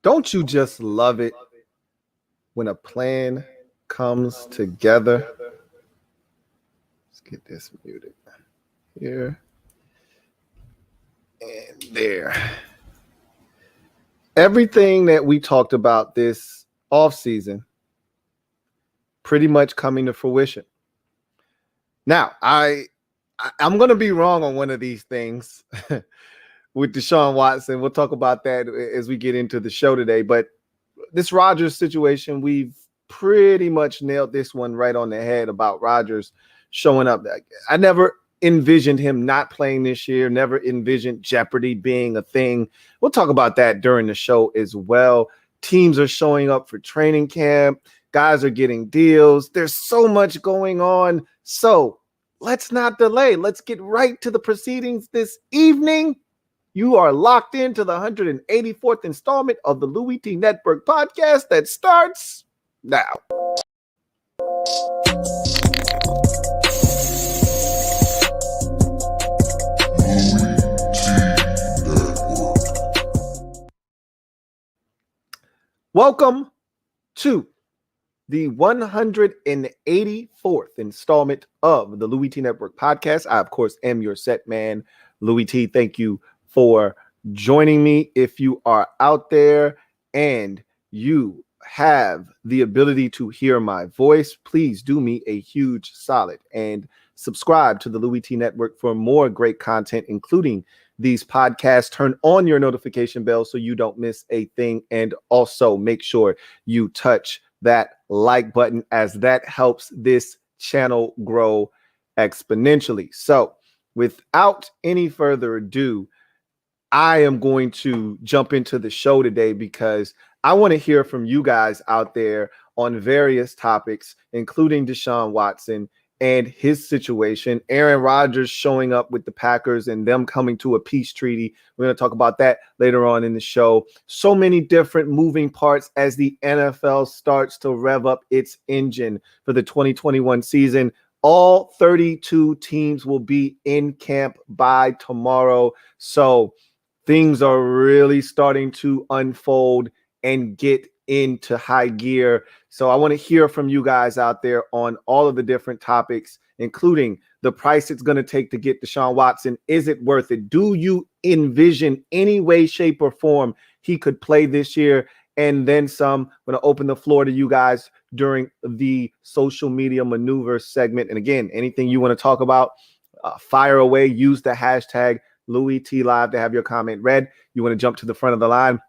Don't you just love it when a plan comes together? Let's get this muted here and there. Everything that we talked about this offseason pretty much coming to fruition. Now, I'm going to be wrong on one of these things with Deshaun Watson. We'll talk about that as we get into the show today. But this Rodgers situation, we've pretty much nailed this one right on the head about Rodgers showing up. I never envisioned him not playing this year, never envisioned jeopardy being a thing. We'll talk about that during the show as well. Teams are showing up for training camp. Guys are getting deals. There's so much going on. So let's not delay. Let's get right to the proceedings this evening. You are locked into the 184th installment of the LouieTeeNetwork podcast that starts now. Welcome to the 184th installment of the LouieTeeNetwork podcast. I, of course, am your set man, Louie T. Thank you for joining me. If you are out there and you have the ability to hear my voice, please do me a huge solid and subscribe to the Louie T Network for more great content, including these podcasts. Turn on your notification bell so you don't miss a thing. And also make sure you touch that like button, as that helps this channel grow exponentially. So without any further ado, I am going to jump into the show today because I want to hear from you guys out there on various topics, including Deshaun Watson and his situation, Aaron Rodgers showing up with the Packers and them coming to a peace treaty. We're going to talk about that later on in the show. So many different moving parts as the NFL starts to rev up its engine for the 2021 season. All 32 teams will be in camp by tomorrow. So things are really starting to unfold and get into high gear. So I want to hear from you guys out there on all of the different topics, including the price it's going to take to get Deshaun Watson. Is it worth it? Do you envision any way, shape, or form he could play this year? And then some. I'm going to open the floor to you guys during the social media maneuver segment. And again, anything you want to talk about, fire away. Use the hashtag LouieTLive to have your comment read. You want to jump to the front of the line?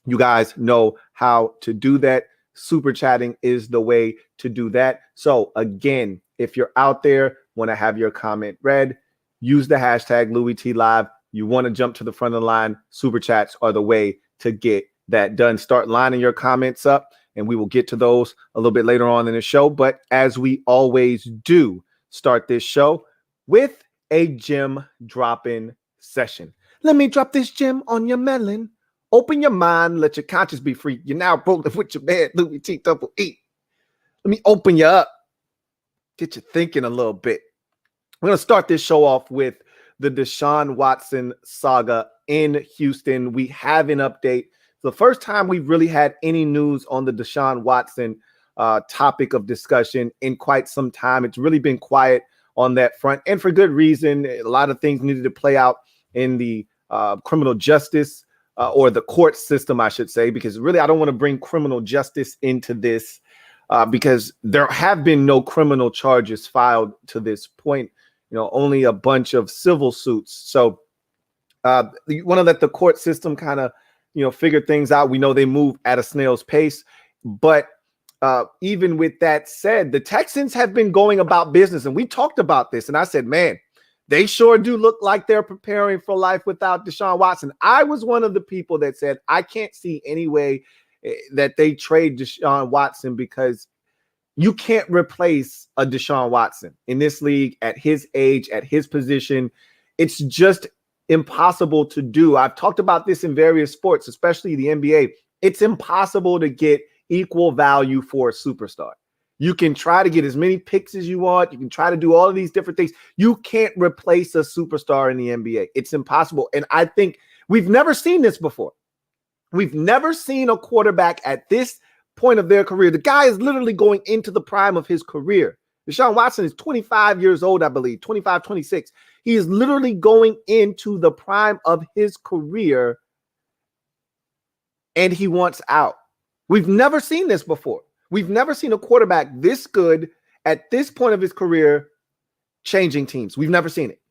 You guys know how to do that. Super chatting is the way to do that. So again, if you're out there, want to have your comment read, use the hashtag LouieTLive. You want to jump to the front of the line, super chats are the way to get that done. Start lining your comments up, and we will get to those a little bit later on in the show. But as we always do, start this show with a gem dropping session. Let me drop this gem on your melon. Open your mind, let your conscience be free. You're now rolling with your man, Louie T double E. Let me open you up, get you thinking a little bit. We're going to start this show off with the Deshaun Watson saga in Houston. We have an update. The first time we've really had any news on the Deshaun Watson topic of discussion in quite some time. It's really been quiet on that front, and for good reason. A lot of things needed to play out in the criminal justice or the court system, I should say, because really I don't want to bring criminal justice into this because there have been no criminal charges filed to this point, only a bunch of civil suits. So you want to let the court system kind of, figure things out. We know they move at a snail's pace, but even with that said, the Texans have been going about business, and we talked about this, and I said, man, they sure do look like they're preparing for life without Deshaun Watson. I was one of the people that said, I can't see any way that they trade Deshaun Watson because you can't replace a Deshaun Watson in this league at his age, at his position. It's just impossible to do. I've talked about this in various sports, especially the NBA. It's impossible to get equal value for a superstar. You can try to get as many picks as you want. You can try to do all of these different things. You can't replace a superstar in the NBA. It's impossible. And I think we've never seen this before. We've never seen a quarterback at this point of their career. The guy is literally going into the prime of his career. Deshaun Watson is 25 years old, I believe, 25, 26. He is literally going into the prime of his career, and he wants out. We've never seen this before. We've never seen a quarterback this good at this point of his career changing teams. We've never seen it.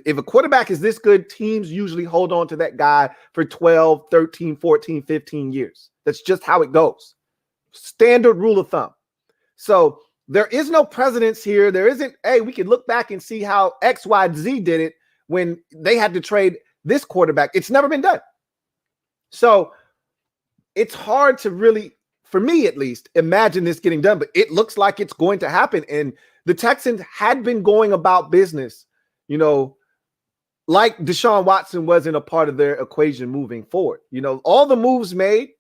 If a quarterback is this good, teams usually hold on to that guy for 12, 13, 14, 15 years. That's just how it goes. Standard rule of thumb. So there is no precedence here. There isn't, hey, we can look back and see how XYZ did it when they had to trade this quarterback. It's never been done. So it's hard to really, for me at least, imagine this getting done, but it looks like it's going to happen. And the Texans had been going about business, like Deshaun Watson wasn't a part of their equation moving forward. All the moves made,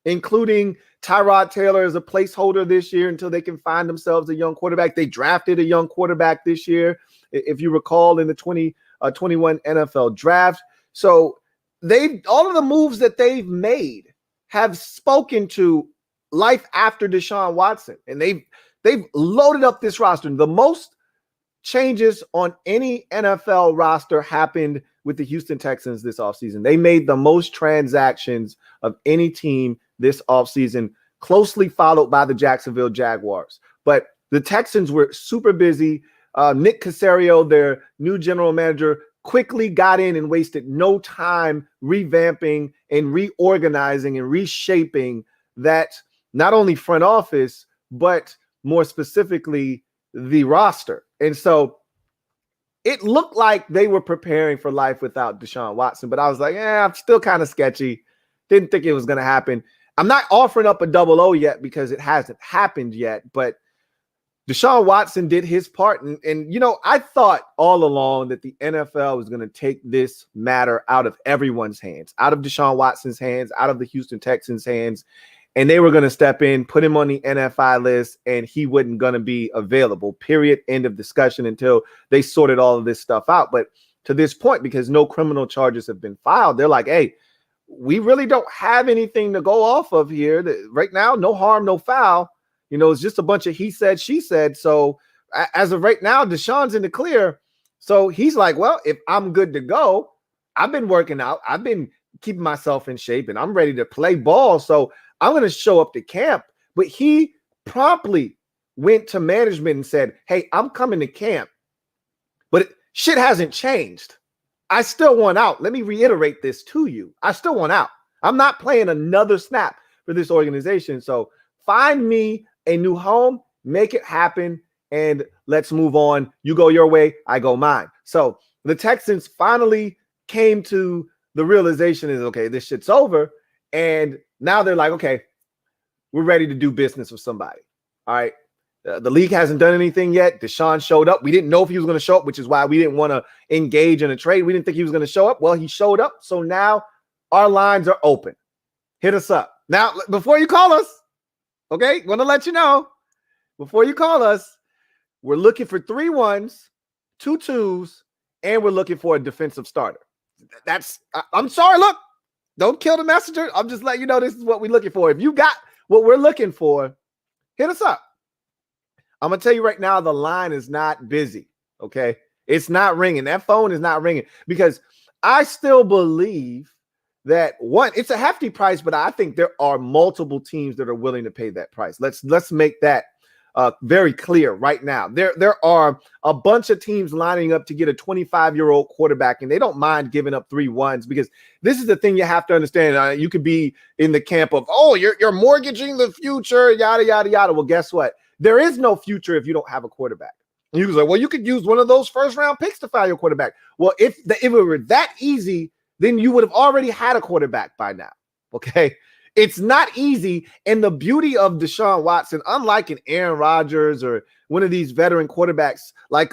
including Tyrod Taylor as a placeholder this year until they can find themselves a young quarterback. They drafted a young quarterback this year, if you recall, in the 2021 NFL draft. So all of the moves that they've made have spoken to life after Deshaun Watson, and they've loaded up this roster. The most changes on any NFL roster happened with the Houston Texans this offseason. They made the most transactions of any team this offseason, closely followed by the Jacksonville Jaguars. But the Texans were super busy. Nick Caserio, their new general manager, quickly got in and wasted no time revamping and reorganizing and reshaping that not only front office, but more specifically the roster. And so it looked like they were preparing for life without Deshaun Watson, but I was like, I'm still kind of sketchy. Didn't think it was going to happen. I'm not offering up a 00 yet because it hasn't happened yet, but Deshaun Watson did his part. And I thought all along that the NFL was going to take this matter out of everyone's hands, out of Deshaun Watson's hands, out of the Houston Texans' hands. And they were going to step in, put him on the NFI list, and he wasn't going to be available, period, end of discussion, until they sorted all of this stuff out. But to this point, because no criminal charges have been filed, they're like, hey, we really don't have anything to go off of here. Right now, no harm, no foul. It's just a bunch of he said, she said. So as of right now, Deshaun's in the clear. So he's like, well, if I'm good to go, I've been working out. I've been keeping myself in shape, and I'm ready to play ball. So I'm going to show up to camp. But he promptly went to management and said, hey, I'm coming to camp, but shit hasn't changed. I still want out. Let me reiterate this to you. I still want out. I'm not playing another snap for this organization. So find me a new home, make it happen, and let's move on. You go your way, I go mine. So the Texans finally came to the realization is, okay, this shit's over. And now they're like, okay, we're ready to do business with somebody. All right. The league hasn't done anything yet. Deshaun showed up. We didn't know if he was going to show up, which is why we didn't want to engage in a trade. We didn't think he was going to show up. Well, he showed up. So now our lines are open. Hit us up. Now, before you call us, okay, want to let you know, before you call us, we're looking for 3 1s, 2 2s, and we're looking for a defensive starter. I'm sorry, look, don't kill the messenger. I'm just letting you know this is what we're looking for. If you got what we're looking for, hit us up. I'm going to tell you right now, the line is not busy, okay? It's not ringing. That phone is not ringing because I still believe that, one, it's a hefty price, but I think there are multiple teams that are willing to pay that price. Let's make that very clear right now. There are a bunch of teams lining up to get a 25-year-old quarterback, and they don't mind giving up 3 1s because this is the thing you have to understand. You could be in the camp of, oh, you're mortgaging the future, yada, yada, yada. Well, guess what? There is no future if you don't have a quarterback. And he was like, well, you could use one of those first-round picks to find your quarterback. Well, if it were that easy, then you would have already had a quarterback by now, okay? It's not easy, and the beauty of Deshaun Watson, unlike an Aaron Rodgers or one of these veteran quarterbacks like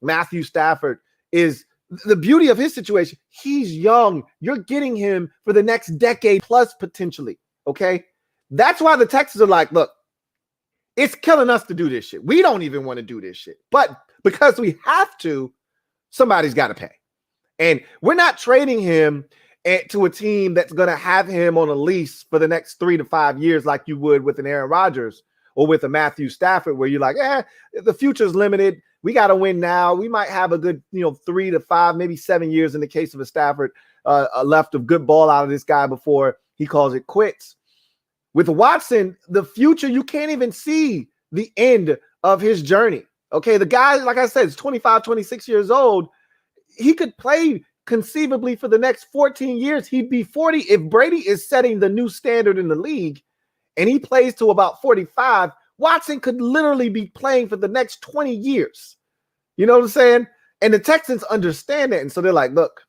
Matthew Stafford, is the beauty of his situation. He's young. You're getting him for the next decade plus potentially, okay? That's why the Texans are like, look, it's killing us to do this shit. We don't even want to do this shit. But because we have to, somebody's got to pay. And we're not trading him to a team that's going to have him on a lease for the next 3 to 5 years, like you would with an Aaron Rodgers or with a Matthew Stafford, where you're like, the future's limited. We got to win now. We might have a good, 3 to 5, maybe 7 years in the case of a Stafford left of good ball out of this guy before he calls it quits. With Watson, the future, you can't even see the end of his journey. Okay, the guy, like I said, is 25, 26 years old. He could play conceivably for the next 14 years. He'd be 40. If Brady is setting the new standard in the league and he plays to about 45, Watson could literally be playing for the next 20 years. You know what I'm saying? And the Texans understand that. And so they're like, look,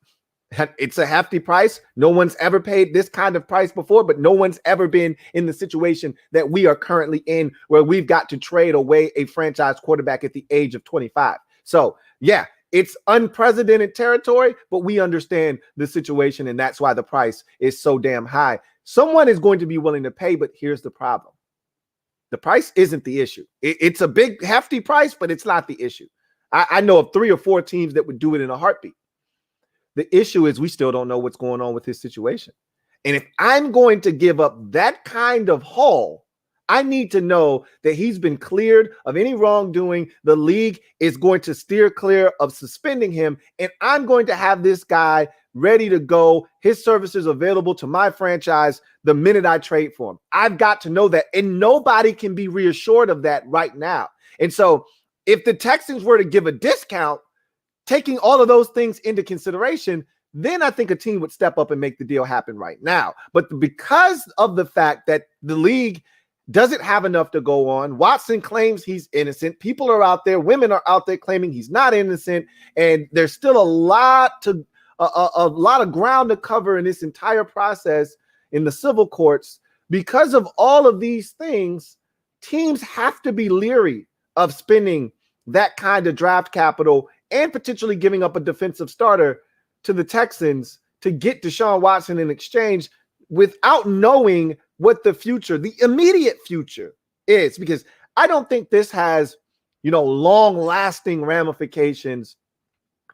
it's a hefty price. No one's ever paid this kind of price before, but no one's ever been in the situation that we are currently in, where we've got to trade away a franchise quarterback at the age of 25. So, yeah, it's unprecedented territory, but we understand the situation, and that's why the price is so damn high. Someone is going to be willing to pay, but here's the problem. The price isn't the issue. It's a big, hefty price, but it's not the issue. I know of 3 or 4 teams that would do it in a heartbeat. The issue is we still don't know what's going on with his situation. And if I'm going to give up that kind of haul, I need to know that he's been cleared of any wrongdoing. The league is going to steer clear of suspending him. And I'm going to have this guy ready to go, his services available to my franchise the minute I trade for him. I've got to know that. And nobody can be reassured of that right now. And so if the Texans were to give a discount, taking all of those things into consideration, then I think a team would step up and make the deal happen right now. But because of the fact that the league doesn't have enough to go on, Watson claims he's innocent. People are out there, women are out there claiming he's not innocent, and there's still a lot of ground to cover in this entire process in the civil courts. Because of all of these things, teams have to be leery of spending that kind of draft capital and potentially giving up a defensive starter to the Texans to get Deshaun Watson in exchange without knowing what the future, the immediate future is. Because I don't think this has, long-lasting ramifications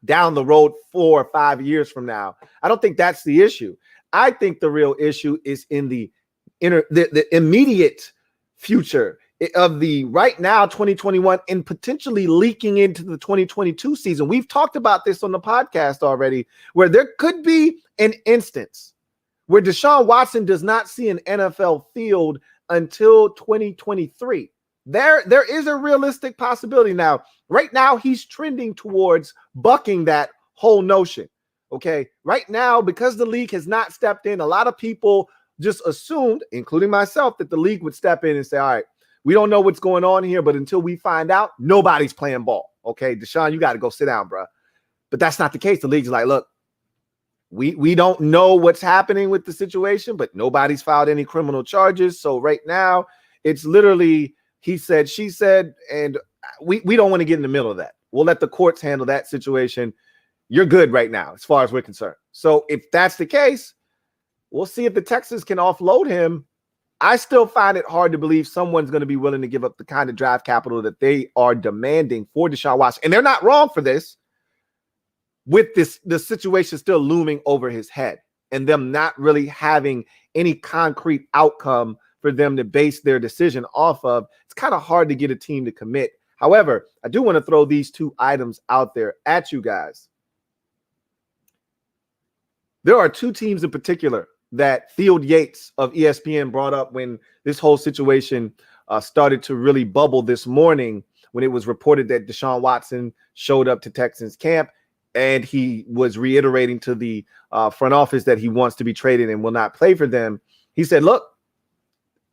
down the road 4 or 5 years from now. I don't think that's the issue. I think the real issue is in the immediate future of the right now 2021 and potentially leaking into the 2022 season. We've talked about this on the podcast already, where there could be an instance where Deshaun Watson does not see an NFL field until 2023. There is a realistic possibility. Now, right now, he's trending towards bucking that whole notion. Okay, right now, because the league has not stepped in, a lot of people just assumed, including myself, that the league would step in and say, all right, we don't know what's going on here, but until we find out, nobody's playing ball. Okay, Deshaun, you got to go sit down, bro. But that's not the case. The league's like, look, we don't know what's happening with the situation, but nobody's filed any criminal charges. So right now, it's literally he said, she said, and we don't want to get in the middle of that. We'll let the courts handle that situation. You're good right now, as far as we're concerned. So if that's the case, we'll see if the Texans can offload him. I still find it hard to believe someone's going to be willing to give up the kind of draft capital that they are demanding for Deshaun Watson. And they're not wrong for this, with the situation still looming over his head and them not really having any concrete outcome for them to base their decision off of. It's kind of hard to get a team to commit. However, I do want to throw these 2 items out there at you guys. There are 2 teams in particular that Field Yates of ESPN brought up when this whole situation started to really bubble this morning, when it was reported that Deshaun Watson showed up to Texans camp and he was reiterating to the front office that he wants to be traded and will not play for them. He said, look,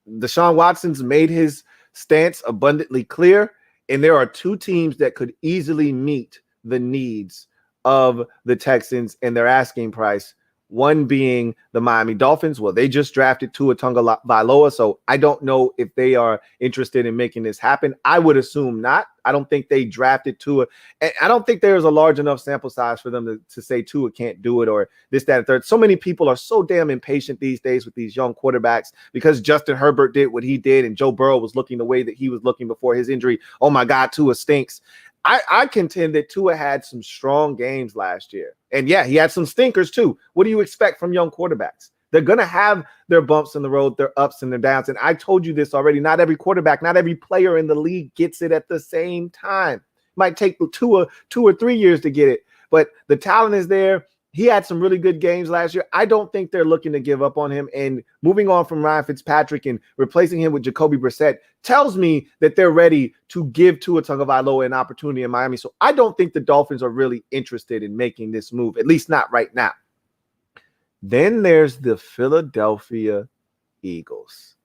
Deshaun Watson's made his stance abundantly clear, and there are 2 teams that could easily meet the needs of the Texans and their asking price. One being the Miami Dolphins. Well, they just drafted Tua Tagovailoa, so I don't know if they are interested in making this happen. I would assume not. I don't think they drafted Tua. And I don't think there's a large enough sample size for them to say Tua can't do it or this, that, and third. So many people are so damn impatient these days with these young quarterbacks because Justin Herbert did what he did and Joe Burrow was looking the way that he was looking before his injury. Oh, my God, Tua stinks. I contend that Tua had some strong games last year. And yeah, he had some stinkers too. What do you expect from young quarterbacks? They're going to have their bumps in the road, their ups and their downs. And I told you this already. Not every quarterback, not every player in the league gets it at the same time. Might take Tua 2 or 3 years to get it, but the talent is there. He had some really good games last year. I don't think they're looking to give up on him. And moving on from Ryan Fitzpatrick and replacing him with Jacoby Brissett tells me that they're ready to give Tua Tagovailoa an opportunity in Miami. So I don't think the Dolphins are really interested in making this move, at least not right now. Then there's the Philadelphia Eagles.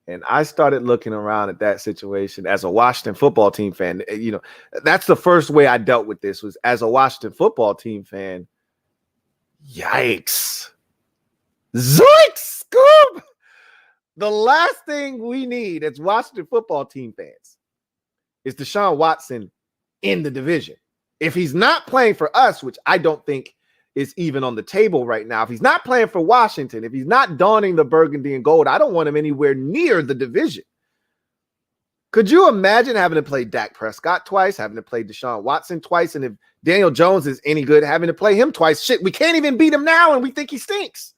And I started looking around at that situation as a Washington football team fan. You know, that's the first way I dealt with this was as a Washington football team fan. Yikes. Zoinks, Scoop. The last thing we need as Washington football team fans is Deshaun Watson in the division. If he's not playing for us, which I don't think is even on the table right now, if he's not playing for Washington, if he's not donning the burgundy and gold, I don't want him anywhere near the division. Could you imagine having to play Dak Prescott twice, having to play Deshaun Watson twice, and if Daniel Jones is any good, having to play him twice? Shit, we can't even beat him now, and we think he stinks.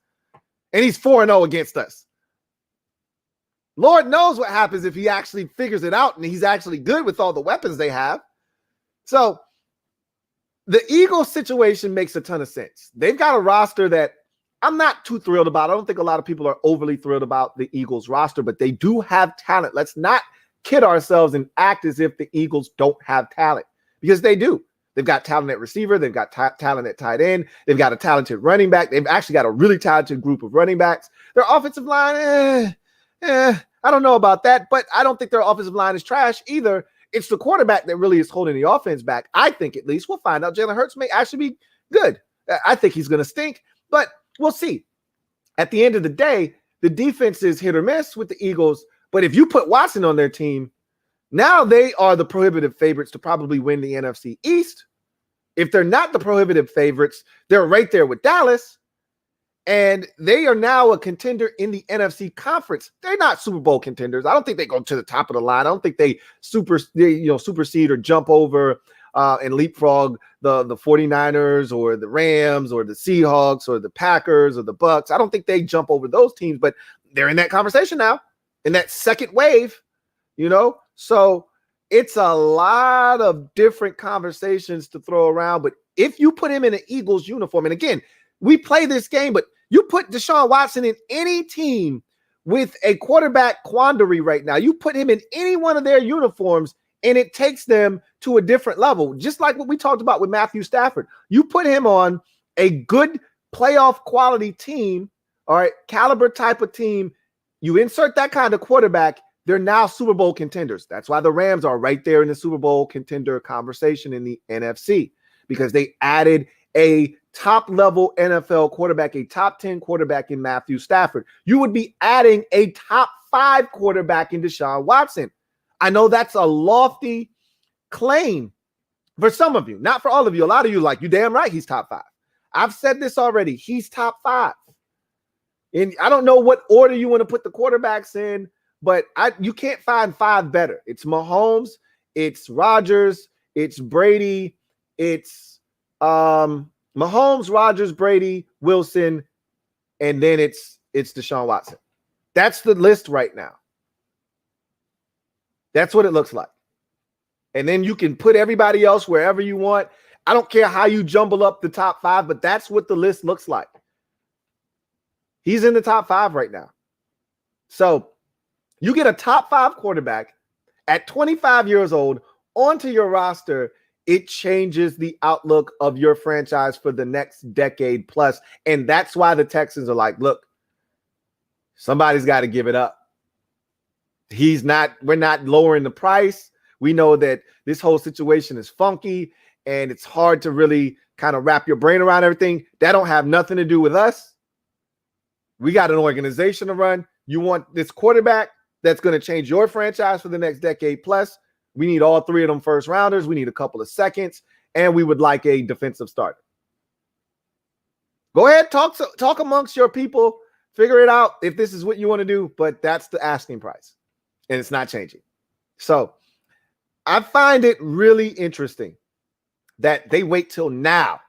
And he's 4-0 against us. Lord knows what happens if he actually figures it out and he's actually good with all the weapons they have. So the Eagles situation makes a ton of sense. They've got a roster that I'm not too thrilled about. I don't think a lot of people are overly thrilled about the Eagles roster, but they do have talent. Let's not kid ourselves and act as if the Eagles don't have talent, because they do. They've got talent at receiver. They've got talent at tight end. They've got a talented running back. They've actually got a really talented group of running backs. Their offensive line, I don't know about that, but I don't think their offensive line is trash either. It's the quarterback that really is holding the offense back. I think at least we'll find out. Jalen Hurts may actually be good. I think he's going to stink, but we'll see. At the end of the day, the defense is hit or miss with the Eagles. But if you put Watson on their team, now they are the prohibitive favorites to probably win the NFC East. If they're not the prohibitive favorites, they're right there with Dallas. And they are now a contender in the NFC conference. They're not Super Bowl contenders. I don't think they go to the top of the line. I don't think they supersede or jump over and leapfrog the 49ers or the Rams or the Seahawks or the Packers or the Bucks. I don't think they jump over those teams, but they're in that conversation now, in that second wave, So it's a lot of different conversations to throw around. But if you put him in an Eagles uniform, and again, we play this game, but you put Deshaun Watson in any team with a quarterback quandary right now, you put him in any one of their uniforms, and it takes them to a different level. Just like what we talked about with Matthew Stafford. You put him on a good playoff quality team, all right, caliber type of team, you insert that kind of quarterback, they're now Super Bowl contenders. That's why the Rams are right there in the Super Bowl contender conversation in the NFC, because they added a top-level NFL quarterback, a top 10 quarterback in Matthew Stafford. You would be adding a top 5 quarterback in Deshaun Watson. I know that's a lofty claim for some of you, not for all of you. A lot of you like, you damn right he's top 5. I've said this already. He's top 5. And I don't know what order you want to put the quarterbacks in, but you can't find 5 better. It's Mahomes, it's Rodgers, it's Brady, it's Mahomes, Rodgers, Brady, Wilson, and then it's Deshaun Watson. That's the list right now. That's what it looks like. And then you can put everybody else wherever you want. I don't care how you jumble up the top 5, but that's what the list looks like. He's in the top 5 right now. So you get a top 5 quarterback at 25 years old onto your roster. It changes the outlook of your franchise for the next decade plus. And that's why the Texans are like, look, somebody's got to give it up. We're not lowering the price. We know that this whole situation is funky and it's hard to really kind of wrap your brain around everything. That don't have nothing to do with us. We got an organization to run. You want this quarterback that's going to change your franchise for the next decade plus. We need all 3 of them first rounders. We need a couple of seconds, and we would like a defensive starter. Go ahead, talk amongst your people, figure it out if this is what you want to do, but that's the asking price, and it's not changing. So I find it really interesting that they wait till now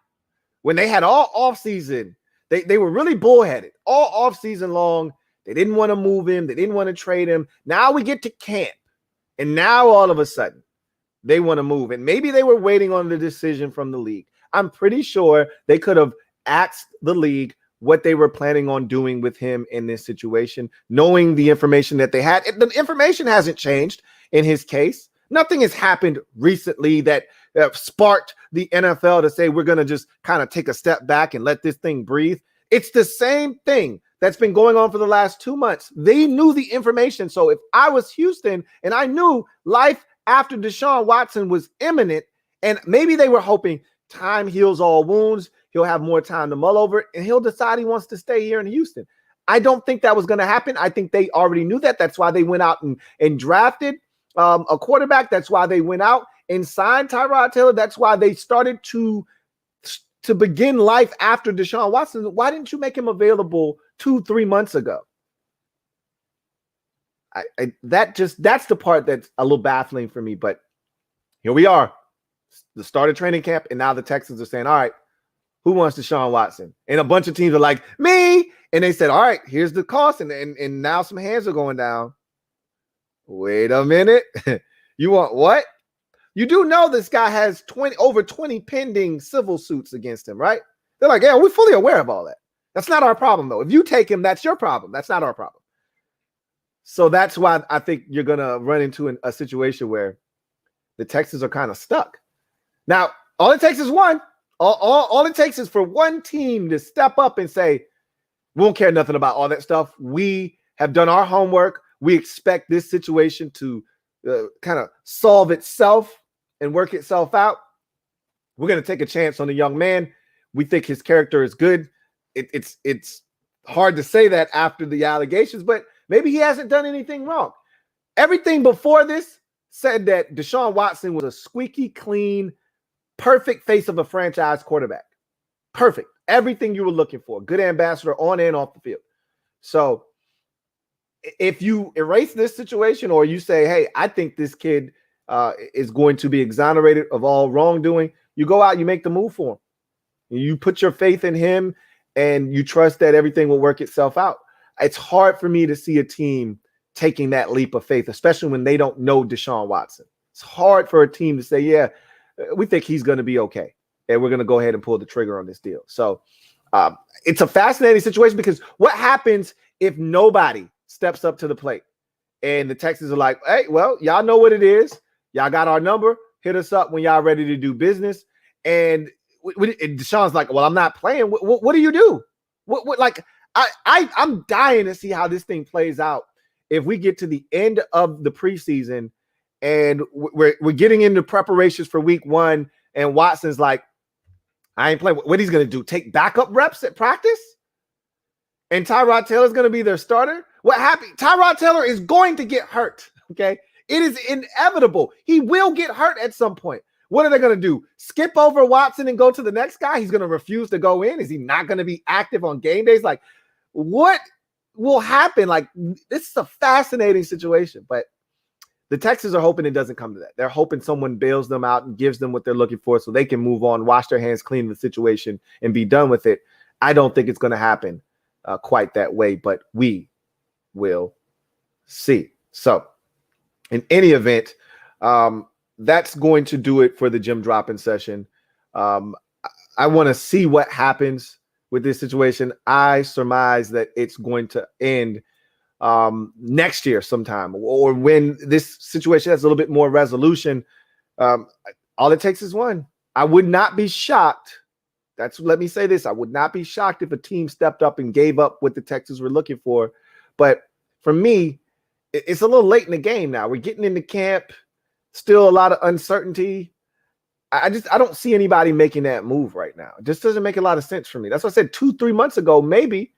when they had all offseason. They were really bullheaded all offseason long. They didn't want to move him. They didn't want to trade him. Now we get to camp, and now all of a sudden they want to move. And maybe they were waiting on the decision from the league. I'm pretty sure they could have asked the league what they were planning on doing with him in this situation, knowing the information that they had. The information hasn't changed in his case. Nothing has happened recently that sparked the NFL to say we're going to just kind of take a step back and let this thing breathe. It's the same thing that's been going on for the last 2 months. They knew the information. So if I was Houston and I knew life after Deshaun Watson was imminent, and maybe they were hoping time heals all wounds, he'll have more time to mull over it, and he'll decide he wants to stay here in Houston. I don't think that was going to happen. I think they already knew that. That's why they went out and drafted a quarterback. That's why they went out and signed Tyrod Taylor. That's why they started to begin life after Deshaun Watson. Why didn't you make him available 2-3 months ago? That's the part that's a little baffling for me. But here we are, the start of training camp, and now the Texans are saying, all right, who wants Deshaun Watson? And a bunch of teams are like, me. And they said, all right, here's the cost. And now some hands are going down. Wait a minute. You want what? You do know this guy has over 20 pending civil suits against him, right? They're like, yeah, we're fully aware of all that. That's not our problem, though. If you take him, that's your problem. That's not our problem. So that's why I think you're going to run into a situation where the Texans are kind of stuck. Now, all it takes is one. All it takes is for one team to step up and say, we won't care nothing about all that stuff. We have done our homework. We expect this situation to kind of solve itself and work itself out. We're going to take a chance on the young man. We think his character is good. It's hard to say that after the allegations, but maybe he hasn't done anything wrong. Everything before this said that Deshaun Watson was a squeaky clean, perfect face of a franchise quarterback. Perfect. Everything you were looking for. Good ambassador on and off the field. So if you erase this situation, or you say, hey, I think this kid is going to be exonerated of all wrongdoing, you go out, you make the move for him. You put your faith in him, and you trust that everything will work itself out. It's hard for me to see a team taking that leap of faith, especially when they don't know Deshaun Watson. It's hard for a team to say, yeah, we think he's going to be okay, and we're going to go ahead and pull the trigger on this deal. So it's a fascinating situation, because what happens if nobody steps up to the plate and the Texans are like, hey, well, y'all know what it is. Y'all got our number. Hit us up when y'all ready to do business. And Deshaun's like, well, I'm not playing. What do you do? I'm dying to see how this thing plays out. If we get to the end of the preseason and we're getting into preparations for week 1, and Watson's like, I ain't playing. What he's going to do? Take backup reps at practice? And Tyrod Taylor's going to be their starter? What happened? Tyrod Taylor is going to get hurt, okay? It is inevitable. He will get hurt at some point. What are they going to do? Skip over Watson and go to the next guy? He's going to refuse to go in? Is he not going to be active on game days? Like, what will happen? Like, this is a fascinating situation, but the Texans are hoping it doesn't come to that. They're hoping someone bails them out and gives them what they're looking for so they can move on, wash their hands clean of the situation, and be done with it. I don't think it's going to happen quite that way, but we will see. So in any event, that's going to do it for the gym dropping session. I want to see what happens with this situation. I surmise that it's going to end next year sometime, or when this situation has a little bit more resolution. All it takes is one. I would not be shocked. Let me say this. I would not be shocked if a team stepped up and gave up what the Texans were looking for. But for me, it's a little late in the game now. We're getting into camp. Still a lot of uncertainty. I don't see anybody making that move right now. It just doesn't make a lot of sense for me. That's what I said 2-3 months ago, maybe,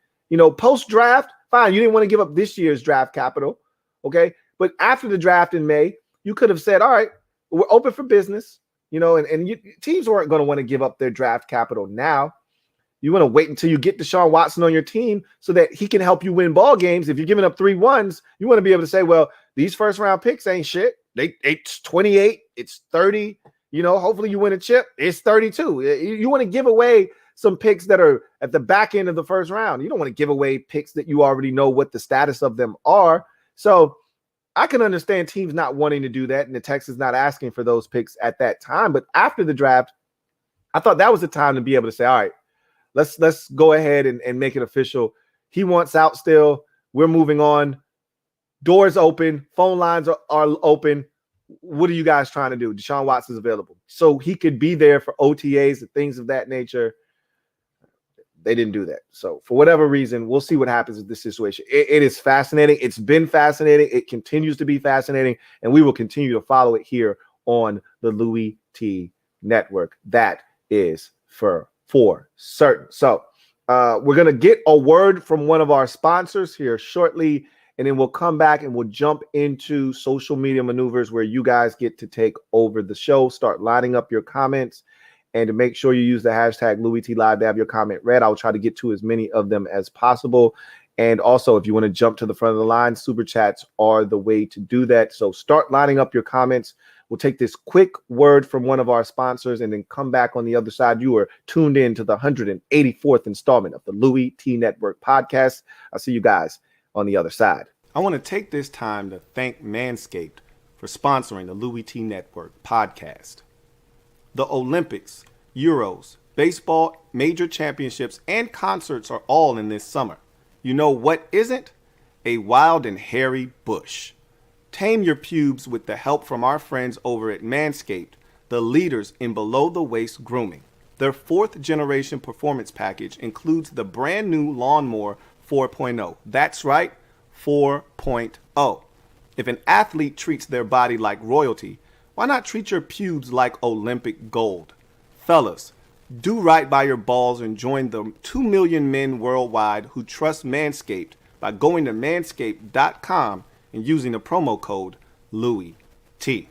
post-draft, fine. You didn't want to give up this year's draft capital, okay? But after the draft in May, you could have said, all right, we're open for business, teams weren't going to want to give up their draft capital now. You want to wait until you get Deshaun Watson on your team so that he can help you win ball games. If you're giving up 3 1s, you want to be able to say, well, these first-round picks ain't shit. It's 28 It's 30. Hopefully you win a chip. It's 32. You want to give away some picks that are at the back end of the first round. You don't want to give away picks that you already know what the status of them are. So I can understand teams not wanting to do that, and the Texans not asking for those picks at that time. But after the draft, I thought that was the time to be able to say, all right, let's go ahead and make it official. He wants out still. We're moving on. Doors open. Phone lines are open. What are you guys trying to do? Deshaun Watson is available. So he could be there for OTAs and things of that nature. They didn't do that. So for whatever reason, we'll see what happens with this situation. It is fascinating. It's been fascinating. It continues to be fascinating. And we will continue to follow it here on the Louie T Network. That is for certain. So we're going to get a word from one of our sponsors here shortly. And then we'll come back and we'll jump into social media maneuvers where you guys get to take over the show. Start lining up your comments. And to make sure you use the hashtag LouieTLive to have your comment read. I'll try to get to as many of them as possible. And also, if you want to jump to the front of the line, super chats are the way to do that. So start lining up your comments. We'll take this quick word from one of our sponsors and then come back on the other side. You are tuned in to the 184th installment of the Louie T Network podcast. I'll see you guys on the other side. I want to take this time to thank Manscaped for sponsoring the Louie T Network podcast. The Olympics, Euros, baseball, major championships, and concerts are all in this summer. You know what isn't? A wild and hairy bush. Tame your pubes with the help from our friends over at Manscaped, the leaders in below-the-waist grooming. Their 4th generation performance package includes the brand new Lawnmower 4.0. That's right, 4.0. If an athlete treats their body like royalty, why not treat your pubes like Olympic gold? Fellas, do right by your balls and join the 2 million men worldwide who trust Manscaped by going to manscaped.com and using the promo code LouieT.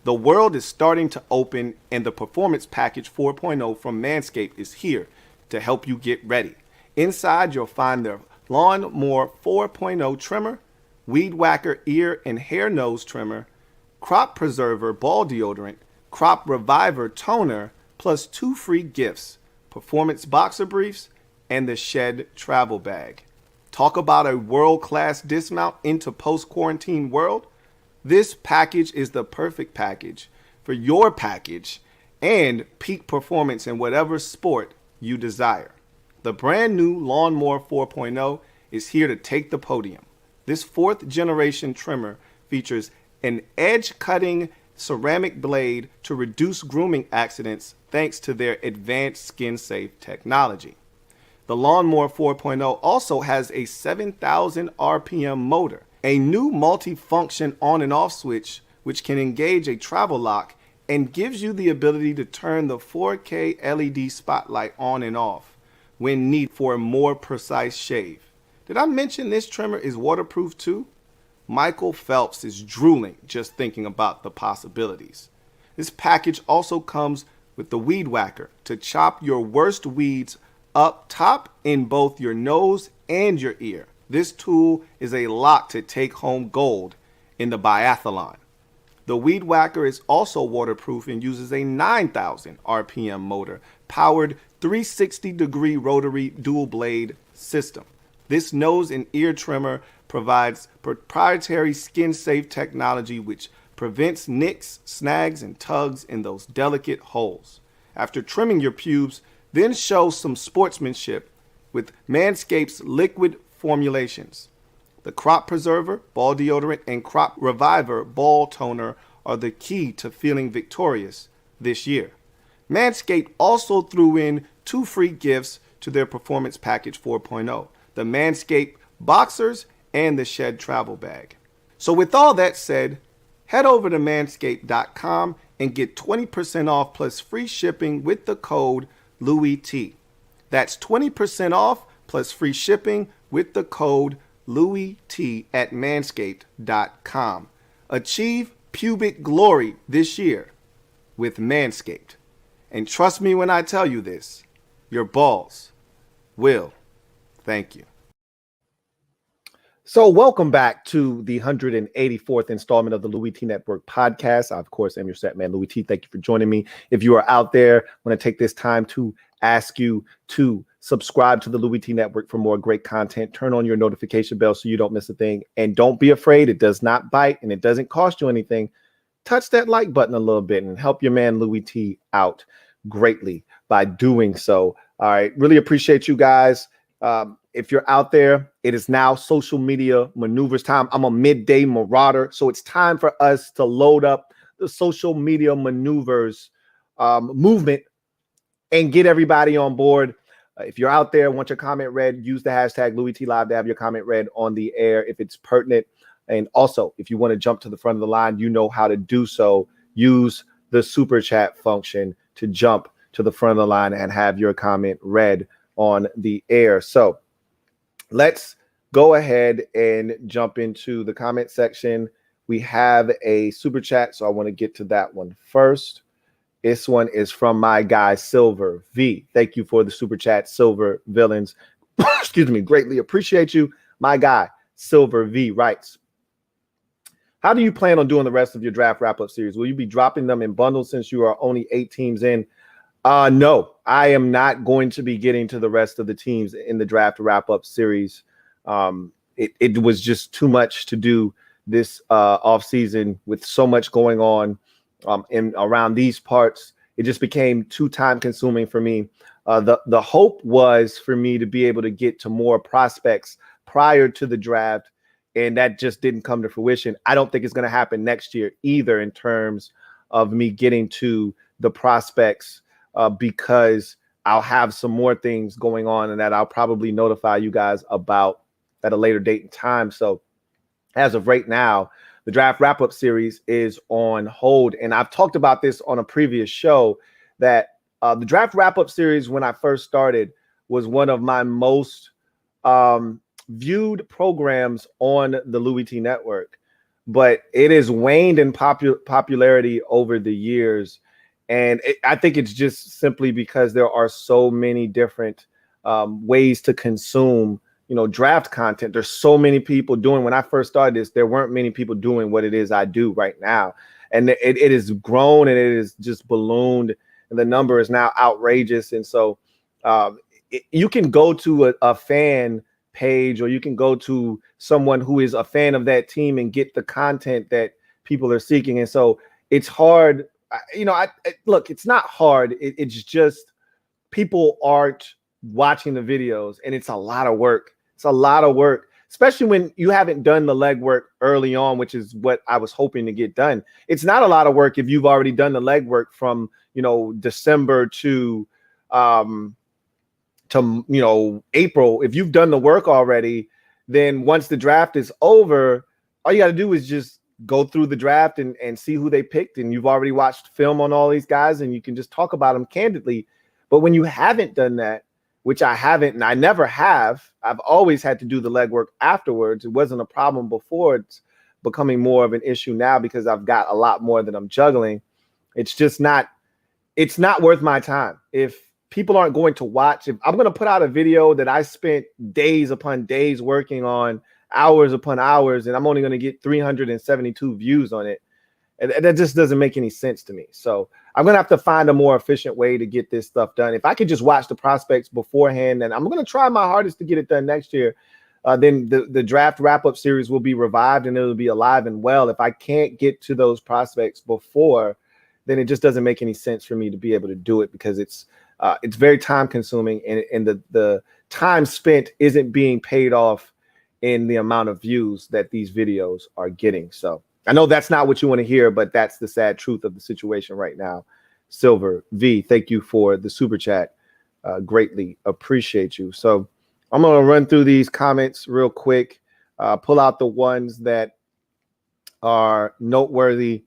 The world is starting to open and the Performance Package 4.0 from Manscaped is here to help you get ready. Inside, you'll find their Lawnmower 4.0 trimmer, Weed Whacker ear and hair nose trimmer, Crop Preserver ball deodorant, Crop Reviver toner, plus 2 free gifts, Performance Boxer Briefs, and the Shed Travel Bag. Talk about a world-class dismount into post-quarantine world. This package is the perfect package for your package and peak performance in whatever sport you desire. The brand new Lawnmower 4.0 is here to take the podium. This 4th generation trimmer features an edge-cutting ceramic blade to reduce grooming accidents thanks to their advanced skin-safe technology. The Lawnmower 4.0 also has a 7,000 RPM motor, a new multi-function on and off switch which can engage a travel lock and gives you the ability to turn the 4K LED spotlight on and off when needed for a more precise shave. Did I mention this trimmer is waterproof too? Michael Phelps is drooling just thinking about the possibilities. This package also comes with the Weed Whacker to chop your worst weeds up top in both your nose and your ear. This tool is a lock to take home gold in the biathlon. The Weed Whacker is also waterproof and uses a 9,000 RPM motor powered 360-degree rotary dual blade system. This nose and ear trimmer provides proprietary skin-safe technology which prevents nicks, snags, and tugs in those delicate holes. After trimming your pubes, then show some sportsmanship with Manscaped's liquid formulations. The Crop Preserver, ball deodorant, and Crop Reviver ball toner are the key to feeling victorious this year. Manscaped also threw in 2 free gifts to their Performance Package 4.0, the Manscaped Boxers and the Shed Travel Bag. So with all that said, head over to manscaped.com and get 20% off plus free shipping with the code LouieT. That's 20% off plus free shipping with the code LouieT at manscaped.com. Achieve pubic glory this year with Manscaped. And trust me when I tell you this, your balls will thank you. So welcome back to the 184th installment of the Louie T Network podcast. I, of course, am your set man, Louie T. Thank you for joining me. If you are out there, I want to take this time to ask you to subscribe to the Louie T Network for more great content. Turn on your notification bell so you don't miss a thing. And don't be afraid. It does not bite and it doesn't cost you anything. Touch that like button a little bit and help your man Louie T out greatly by doing so. All right. Really appreciate you guys. If you're out there, it is now social media maneuvers time. I'm a midday marauder, so it's time for us to load up the social media maneuvers movement and get everybody on board. If you're out there, want your comment read, use the hashtag LouieTLive to have your comment read on the air if it's pertinent. And also, if you want to jump to the front of the line, you know how to do so. Use the super chat function to jump to the front of the line and have your comment read on the air. So let's go ahead and jump into the comment section. We have a super chat, so I want to get to that one first. This one is from my guy Silver V. Thank you for the super chat, Silver Villains. Excuse me, greatly appreciate you. My guy Silver V writes, how do you plan on doing the rest of your draft wrap-up series? Will you be dropping them in bundles since you are only 8 teams in? No, I am not going to be getting to the rest of the teams in the draft wrap-up series. It was just too much to do this offseason with so much going on in around these parts. It just became too time-consuming for me. The hope was for me to be able to get to more prospects prior to the draft, and that just didn't come to fruition. I don't think it's going to happen next year either in terms of me getting to the prospects because I'll have some more things going on and that I'll probably notify you guys about at a later date and time. So as of right now, the draft wrap-up series is on hold. And I've talked about this on a previous show that the draft wrap-up series, when I first started, was one of my most viewed programs on the Louie T Network. But it has waned in popularity over the years. And I think it's just simply because there are so many different ways to consume, draft content. There's so many people doing. When I first started this, there weren't many people doing what it is I do right now. And it has grown and it is just ballooned. And the number is now outrageous. And so you can go to a fan page or you can go to someone who is a fan of that team and get the content that people are seeking. And so it's hard. Look, it's not hard. It's just people aren't watching the videos and it's a lot of work. It's a lot of work, especially when you haven't done the legwork early on, which is what I was hoping to get done. It's not a lot of work if you've already done the legwork from, December to April. If you've done the work already, then once the draft is over, all you got to do is just go through the draft and see who they picked. And you've already watched film on all these guys and you can just talk about them candidly. But when you haven't done that, which I haven't, and I never have, I've always had to do the legwork afterwards. It wasn't a problem before. It's becoming more of an issue now because I've got a lot more that I'm juggling. It's just not worth my time. If people aren't going to watch, if I'm going to put out a video that I spent days upon days working on, hours upon hours, and I'm only going to get 372 views on it, and that just doesn't make any sense to me. So I'm going to have to find a more efficient way to get this stuff done. If I could just watch the prospects beforehand, and I'm going to try my hardest to get it done next year, then the draft wrap-up series will be revived and it'll be alive and well. If I can't get to those prospects before, then it just doesn't make any sense for me to be able to do it because it's very time-consuming and the time spent isn't being paid off in the amount of views that these videos are getting. So I know that's not what you want to hear, but that's the sad truth of the situation right now. Silver V, thank you for the super chat. Greatly appreciate you. So I'm going to run through these comments real quick, pull out the ones that are noteworthy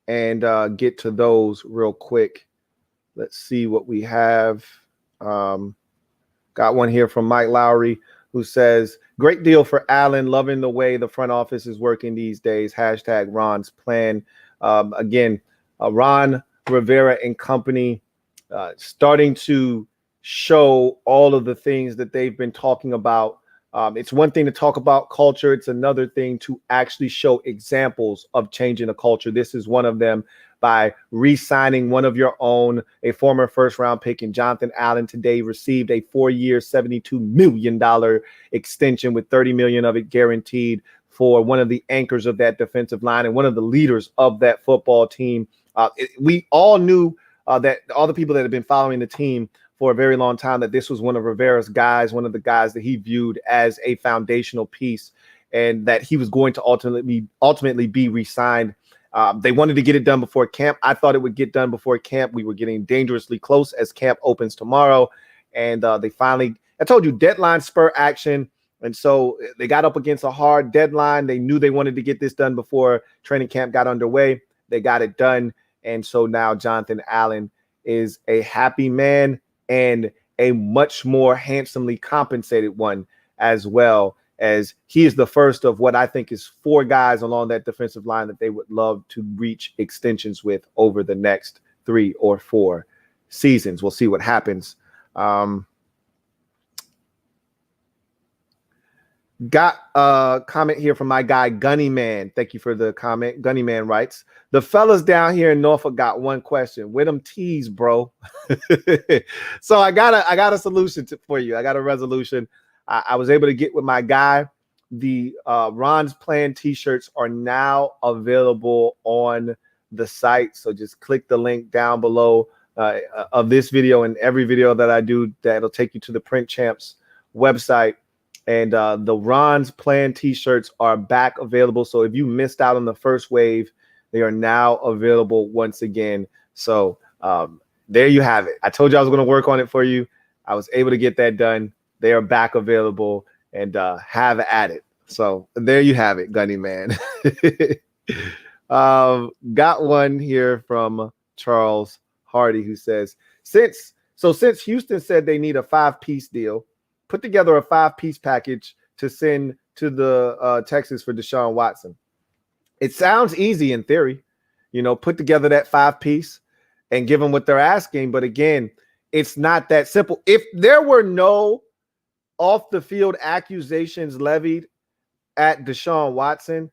and get to those real quick. Let's see what we have. Got one here from Mike Lowry who says, great deal for Allen. Loving the way the front office is working these days. Hashtag Ron's plan. Again, Ron Rivera and company starting to show all of the things that they've been talking about It's one thing to talk about culture. It's another thing to actually show examples of changing a culture. This is one of them by re-signing one of your own, a former first-round pick in Jonathan Allen. Today received a 4-year, $72 million extension with $30 million of it guaranteed for one of the anchors of that defensive line and one of the leaders of that football team. We all knew that all the people that have been following the team for a very long time, that this was one of Rivera's guys, one of the guys that he viewed as a foundational piece, and that he was going to ultimately be re-signed. They wanted to get it done before camp. I thought it would get done before camp. We were getting dangerously close as camp opens tomorrow. And they finally, I told you, deadline spur action. And so they got up against a hard deadline. They knew they wanted to get this done before training camp got underway. They got it done. And so now Jonathan Allen is a happy man and a much more handsomely compensated one, as well, as he is the first of what I think is 4 guys along that defensive line that they would love to reach extensions with over the next 3 or 4 seasons. We'll see what happens. Got a comment here from my guy Gunny Man. Thank you for the comment. Gunny Man writes, the fellas down here in Norfolk got one question. Where them tees, bro? So I got a solution for you. I got a resolution. I was able to get with my guy. The Ron's Plan t-shirts are now available on the site. So just click the link down below of this video and every video that I do. That'll take you to the Print Champs website. And the Ron's Plan t-shirts are back available. So if you missed out on the first wave, they are now available once again. So there you have it. I told you I was going to work on it for you. I was able to get that done. They are back available, and have at it. So there you have it, Gunny Man. Got one here from Charles Hardy, who says, since Houston said they need a 5-piece deal, put together a 5-piece package to send to the Texans for Deshaun Watson. It sounds easy in theory, put together that 5-piece and give them what they're asking. But again, it's not that simple. If there were no off the field accusations levied at Deshaun Watson,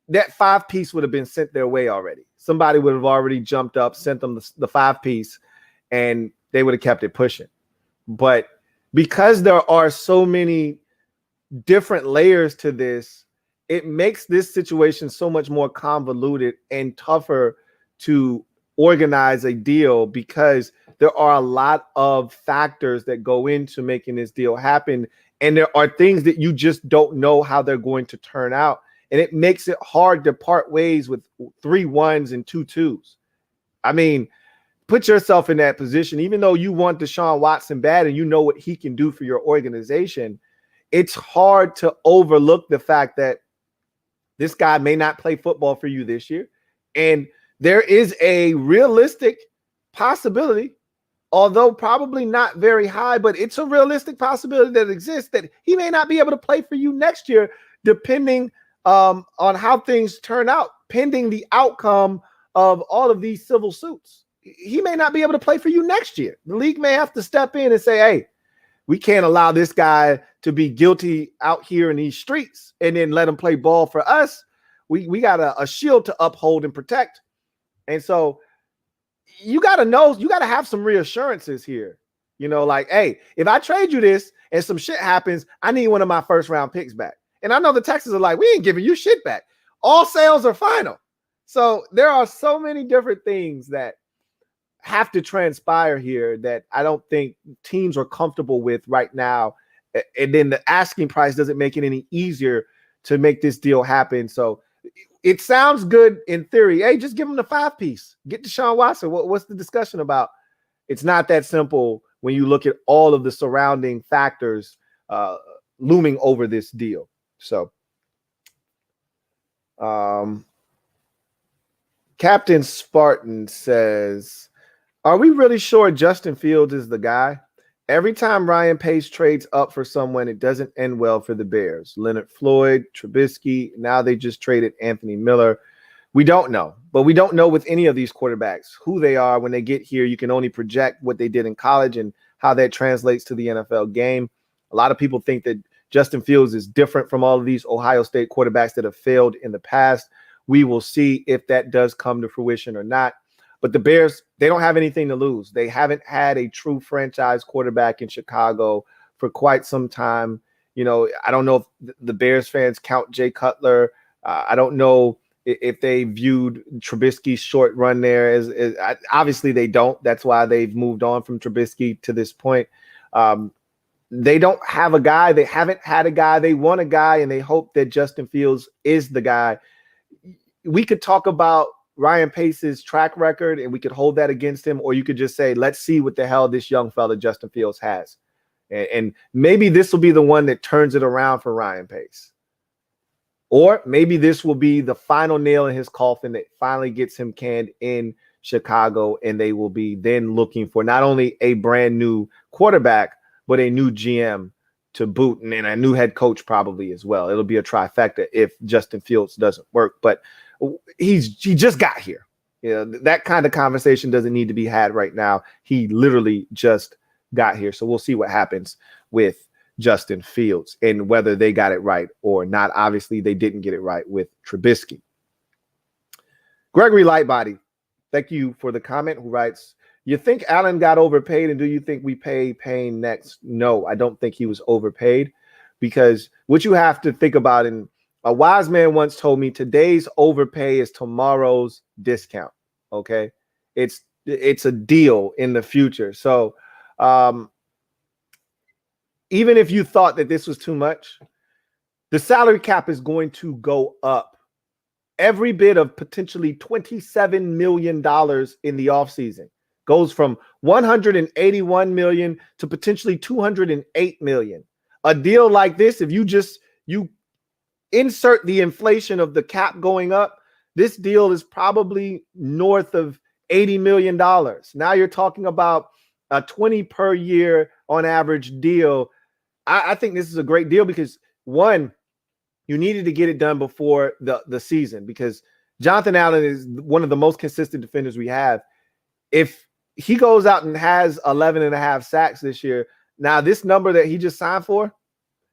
that 5-piece would have been sent their way already. Somebody would have already jumped up, sent them the 5-piece, and they would have kept it pushing. But because there are so many different layers to this, it makes this situation so much more convoluted and tougher to organize a deal, because there are a lot of factors that go into making this deal happen. And there are things that you just don't know how they're going to turn out. And it makes it hard to part ways with 3 1s and 2 2s. I mean, put yourself in that position. Even though you want Deshaun Watson bad and you know what he can do for your organization, it's hard to overlook the fact that this guy may not play football for you this year. And there is a realistic possibility, although probably not very high, but it's a realistic possibility that exists, that he may not be able to play for you next year, depending on how things turn out, pending the outcome of all of these civil suits. He may not be able to play for you next year. The league may have to step in and say, hey, we can't allow this guy to be guilty out here in these streets and then let him play ball for us. We got a shield to uphold and protect. And so you got to know, you got to have some reassurances here. Like, hey, if I trade you this and some shit happens, I need one of my first round picks back. And I know the Texans are like, we ain't giving you shit back. All sales are final. So there are so many different things that have to transpire here that I don't think teams are comfortable with right now. And then the asking price doesn't make it any easier to make this deal happen. So it sounds good in theory. Hey, just give him the 5-piece. Get Deshaun Watson. What's the discussion about? It's not that simple when you look at all of the surrounding factors looming over this deal. So Captain Spartan says, are we really sure Justin Fields is the guy? Every time Ryan Pace trades up for someone, it doesn't end well for the Bears. Leonard Floyd, Trubisky, now they just traded Anthony Miller. We don't know, but we don't know with any of these quarterbacks who they are when they get here. You can only project what they did in college and how that translates to the NFL game. A lot of people think that Justin Fields is different from all of these Ohio State quarterbacks that have failed in the past. We will see if that does come to fruition or not. But the Bears, they don't have anything to lose. They haven't had a true franchise quarterback in Chicago for quite some time. You know, I don't know if the Bears fans count Jay Cutler. I don't know if they viewed Trubisky's short run there as obviously they don't. That's why they've moved on from Trubisky to this point. They don't have a guy. They haven't had a guy. They want a guy, and they hope that Justin Fields is the guy. We could talk about Ryan Pace's track record, and we could hold that against him, or you could just say, let's see what the hell this young fella Justin Fields has. And maybe this will be the one that turns it around for Ryan Pace. Or maybe this will be the final nail in his coffin that finally gets him canned in Chicago, and they will be then looking for not only a brand new quarterback, but a new GM to boot, and a new head coach probably as well. It'll be a trifecta if Justin Fields doesn't work. But he just got here. You know, that kind of conversation doesn't need to be had right now. He literally just got here. So we'll see what happens with Justin Fields and whether they got it right or not. Obviously, they didn't get it right with Trubisky. Gregory Lightbody, thank you for the comment, who writes, you think Allen got overpaid, and do you think we pay Payne next? No, I don't think he was overpaid, because what you have to think about, and a wise man once told me, today's overpay is tomorrow's discount. Okay. It's a deal in the future. So even if you thought that this was too much, the salary cap is going to go up every bit of potentially $27 million in the offseason. Goes from $181 million to potentially $208 million. A deal like this, if you insert the inflation of the cap going up, this deal is probably north of $80 million. Now you're talking about a 20 per year on average deal. I think this is a great deal because, one, you needed to get it done before the season, because Jonathan Allen is one of the most consistent defenders we have. If he goes out and has 11 and a half sacks this year, now this number that he just signed for,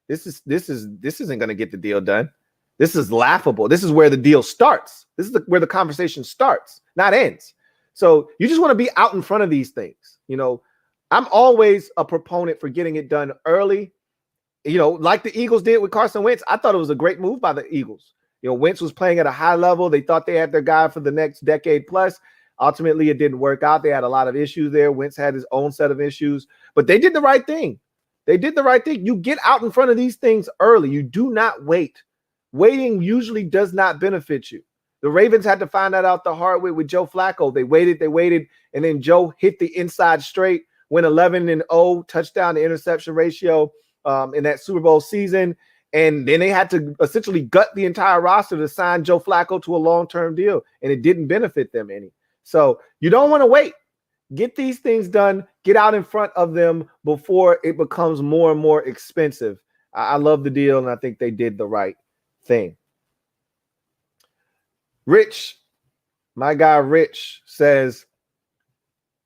this isn't going to get the deal done. This is laughable. This is where the deal starts. This is where the conversation starts, not ends. So you just want to be out in front of these things. You know, I'm always a proponent for getting it done early. You know, like the Eagles did with Carson Wentz. I thought it was a great move by the Eagles. You know, Wentz was playing at a high level. They thought they had their guy for the next decade plus. Ultimately, it didn't work out. They had a lot of issues there. Wentz had his own set of issues, but they did the right thing. They did the right thing. You get out in front of these things early. You do not wait. Waiting usually does not benefit you. The Ravens had to find that out the hard way with Joe Flacco. They waited, and then Joe hit the inside straight, went 11-0, touchdown to interception ratio in that Super Bowl season. And then they had to essentially gut the entire roster to sign Joe Flacco to a long-term deal, and it didn't benefit them any. So you don't want to wait. Get these things done. Get out in front of them before it becomes more and more expensive. I love the deal, and I think they did the right thing. Rich, my guy Rich, says,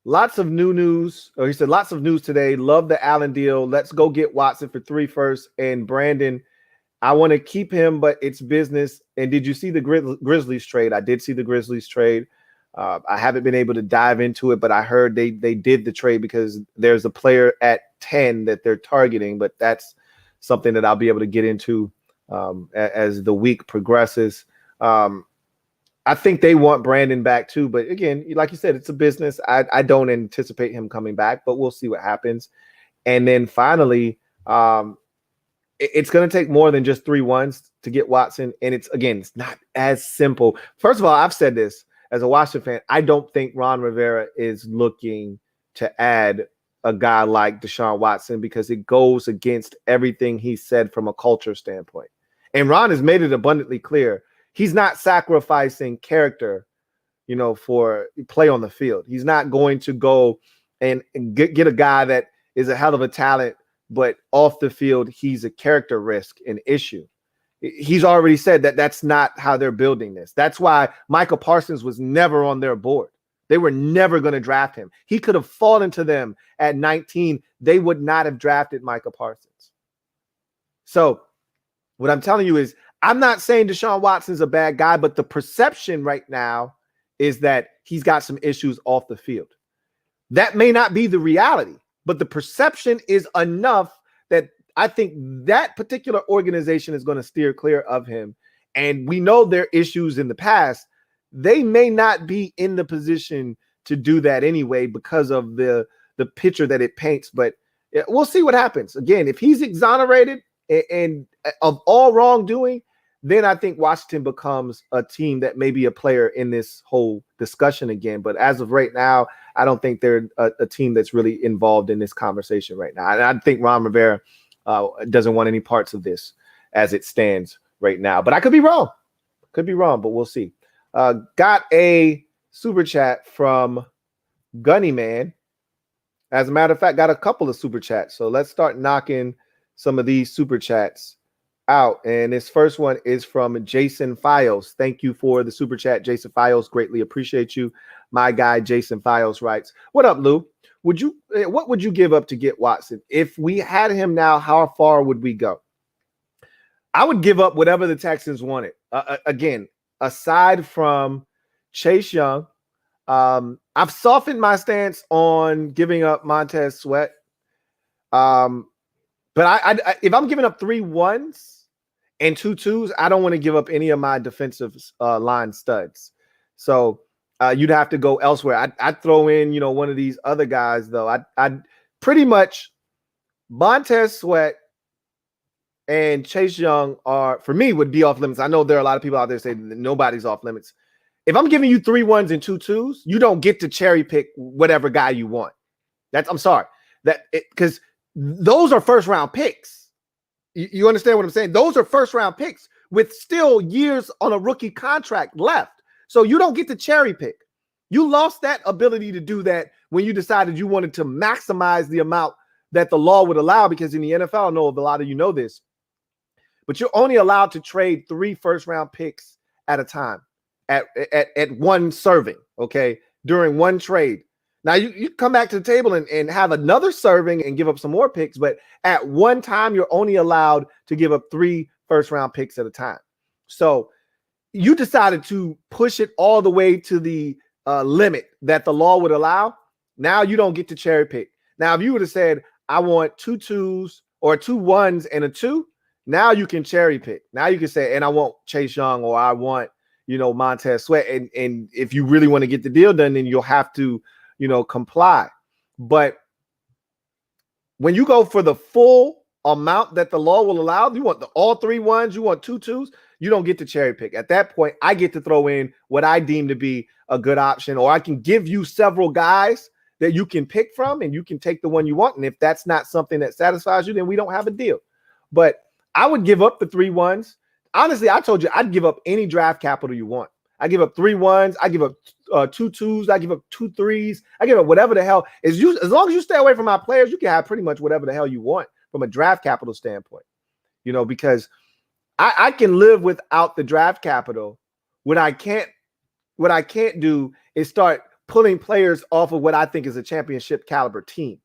lots of new news. Or he said, lots of news today. Love the Allen deal. Let's go get Watson for 3 firsts. And Brandon, I want to keep him, but it's business. And did you see the Grizzlies trade? I did see the Grizzlies trade. I haven't been able to dive into it, but I heard they did the trade because there's a player at 10 that they're targeting, but that's something that I'll be able to get into as the week progresses. I think they want Brandon back too, but again, like you said, it's a business. I don't anticipate him coming back, but we'll see what happens. And then finally, it's going to take more than just 3 ones to get Watson. And it's not as simple. First of all, I've said this as a Washington fan. I don't think Ron Rivera is looking to add a guy like Deshaun Watson because it goes against everything he said from a culture standpoint. And Ron has made it abundantly clear. He's not sacrificing character, for play on the field. He's not going to go and get a guy that is a hell of a talent, but off the field, he's a character risk, an issue. He's already said that that's not how they're building this. That's why Michael Parsons was never on their board. They were never going to draft him. He could have fallen to them at 19. They would not have drafted Michael Parsons. So what I'm telling you is, I'm not saying Deshaun Watson's a bad guy, but the perception right now is that he's got some issues off the field. That may not be the reality, but the perception is enough that I think that particular organization is going to steer clear of him. And we know their issues in the past. They may not be in the position to do that anyway because of the picture that it paints. But we'll see what happens. Again, if he's exonerated and of all wrongdoing, then I think Washington becomes a team that may be a player in this whole discussion again. But as of right now, I don't think they're a team that's really involved in this conversation right now. And I think Ron Rivera doesn't want any parts of this as it stands right now. But I could be wrong. Could be wrong, but we'll see. Got a super chat from Gunny Man. As a matter of fact, got a couple of super chats. So let's start knocking some of these super chats out. And this first one is from Jason Files. Thank you for the super chat, Jason Files. Greatly appreciate you. My guy Jason Files writes, "What up, Lou? What would you give up to get Watson? If we had him now, how far would we go?" I would give up whatever the Texans wanted. Again, aside from Chase Young, I've softened my stance on giving up Montez Sweat. But I if I'm giving up 3 1s and 2 2s, I don't want to give up any of my defensive line studs. So you'd have to go elsewhere. I'd throw in, one of these other guys, though. I'd pretty much Montez Sweat and Chase Young for me, would be off limits. I know there are a lot of people out there saying that nobody's off limits. If I'm giving you 3 1s and 2 2s, you don't get to cherry pick whatever guy you want. I'm sorry. Because those are first round picks. You understand what I'm saying? Those are first round picks with still years on a rookie contract left. So you don't get to cherry pick. You lost that ability to do that when you decided you wanted to maximize the amount that the law would allow, because in the NFL, I know a lot of you know this, but you're only allowed to trade 3 first round picks at a time at one serving, okay, during one trade. Now, you come back to the table and have another serving and give up some more picks, but at one time, you're only allowed to give up 3 first-round picks at a time. So you decided to push it all the way to the limit that the law would allow. Now you don't get to cherry pick. Now, if you would have said, I want 2 2s or 2 1s and a 2, now you can cherry pick. Now you can say, and I want Chase Young, or I want, Montez Sweat. And if you really want to get the deal done, then you'll have to, comply. But when you go for the full amount that the law will allow, you want all 3 1s, you want 2 2s, you don't get to cherry pick. At that point, I get to throw in what I deem to be a good option, or I can give you several guys that you can pick from, and you can take the one you want. And if that's not something that satisfies you, then we don't have a deal. But I would give up the 3 1s. Honestly, I told you I'd give up any draft capital you want. I give up 3 1s. I give up 2 2s. I give up 2 3s. I give up whatever the hell. As long as you stay away from my players, you can have pretty much whatever the hell you want from a draft capital standpoint. Because I can live without the draft capital. What I can't do is start pulling players off of what I think is a championship caliber team.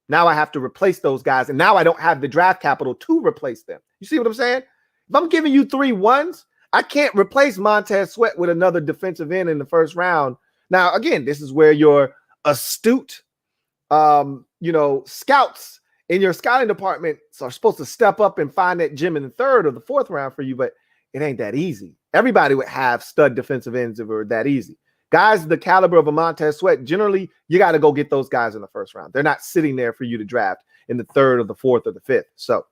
Now I have to replace those guys, and now I don't have the draft capital to replace them. You see what I'm saying? If I'm giving you 3 1s, I can't replace Montez Sweat with another defensive end in the first round. Now, again, this is where your astute, scouts in your scouting department are supposed to step up and find that gem in the 3rd or the 4th round for you, but it ain't that easy. Everybody would have stud defensive ends if it were that easy. Guys the caliber of a Montez Sweat, generally, you got to go get those guys in the first round. They're not sitting there for you to draft in the 3rd or the 4th or the 5th. So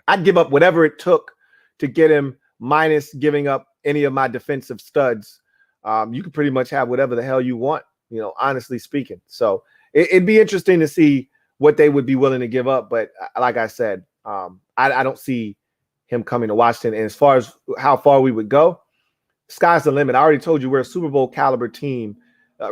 I'd give up whatever it took to get him, minus giving up any of my defensive studs. You can pretty much have whatever the hell you want, honestly speaking. So it'd be interesting to see what they would be willing to give up. But like I said, I don't see him coming to Washington. And as far as how far we would go, sky's the limit. I already told you we're a Super Bowl caliber team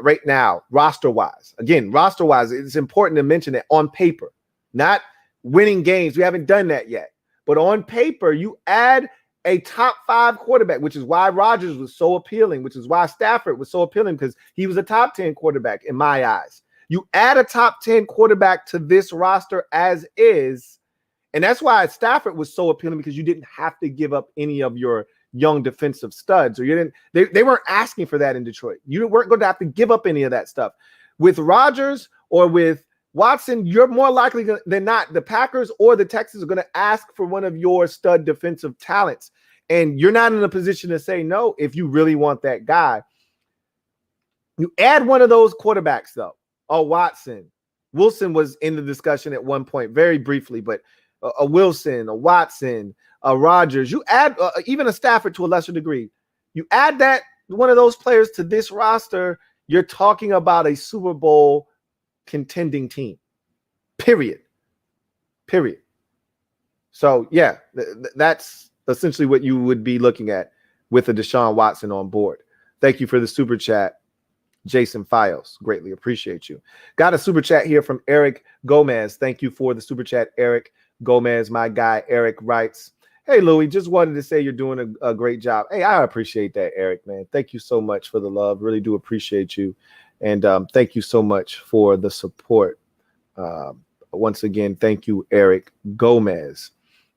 right now, roster-wise. Again, roster-wise, it's important to mention that on paper, not winning games. We haven't done that yet. But on paper, you add a top 5 quarterback, which is why Rodgers was so appealing, which is why Stafford was so appealing, because he was a top 10 quarterback in my eyes. You add a top 10 quarterback to this roster as is, And that's why Stafford was so appealing, because you didn't have to give up any of your young defensive studs, or you didn't. They weren't asking for that in Detroit. You weren't going to have to give up any of that stuff. With Rodgers or with Watson, you're more likely than not, the Packers or the Texans are going to ask for one of your stud defensive talents. And you're not in a position to say no if you really want that guy. You add one of those quarterbacks, though. Oh, Watson. Wilson was in the discussion at one point, very briefly, but a Wilson, a Watson, a Rodgers. You add even a Stafford to a lesser degree. You add that one of those players to this roster, you're talking about a Super Bowl contending team. Period. So, yeah, that's essentially what you would be looking at with a Deshaun Watson on board. Thank you for the super chat, Jason Files. Greatly appreciate you. Got a super chat here from Eric Gomez. Thank you for the super chat, Eric Gomez. My guy, Eric, writes, hey, Louie, just wanted to say you're doing a great job. Hey, I appreciate that, Eric, man. Thank you so much for the love. Really do appreciate you. And thank you so much for the support. Once again, thank you, Eric Gomez.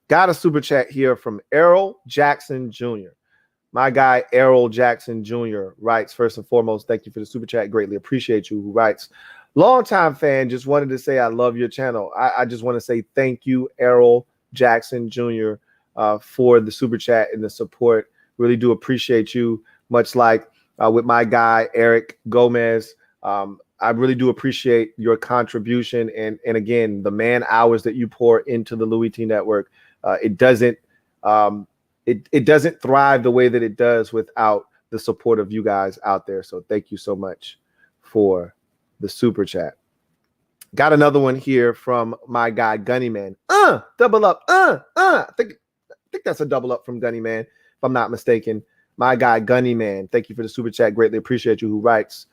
Got a super chat here from Errol Jackson Jr. My guy, Errol Jackson Jr. writes, first and foremost, thank you for the super chat. Greatly appreciate you. Who writes, longtime fan, just wanted to say I love your channel. I just want to say thank you, Errol Jackson Jr., for the super chat and the support. Really do appreciate you. Much like with my guy, Eric Gomez, I really do appreciate your contribution. And again, the man hours that you pour into the Louie T Network. It doesn't thrive the way that it does without the support of you guys out there. So thank you so much for the super chat. Got another one here from my guy Gunny Man. Double up. I think that's a double up from Gunny Man, if I'm not mistaken. My guy Gunny Man, thank you for the super chat. Greatly appreciate you. Who writes,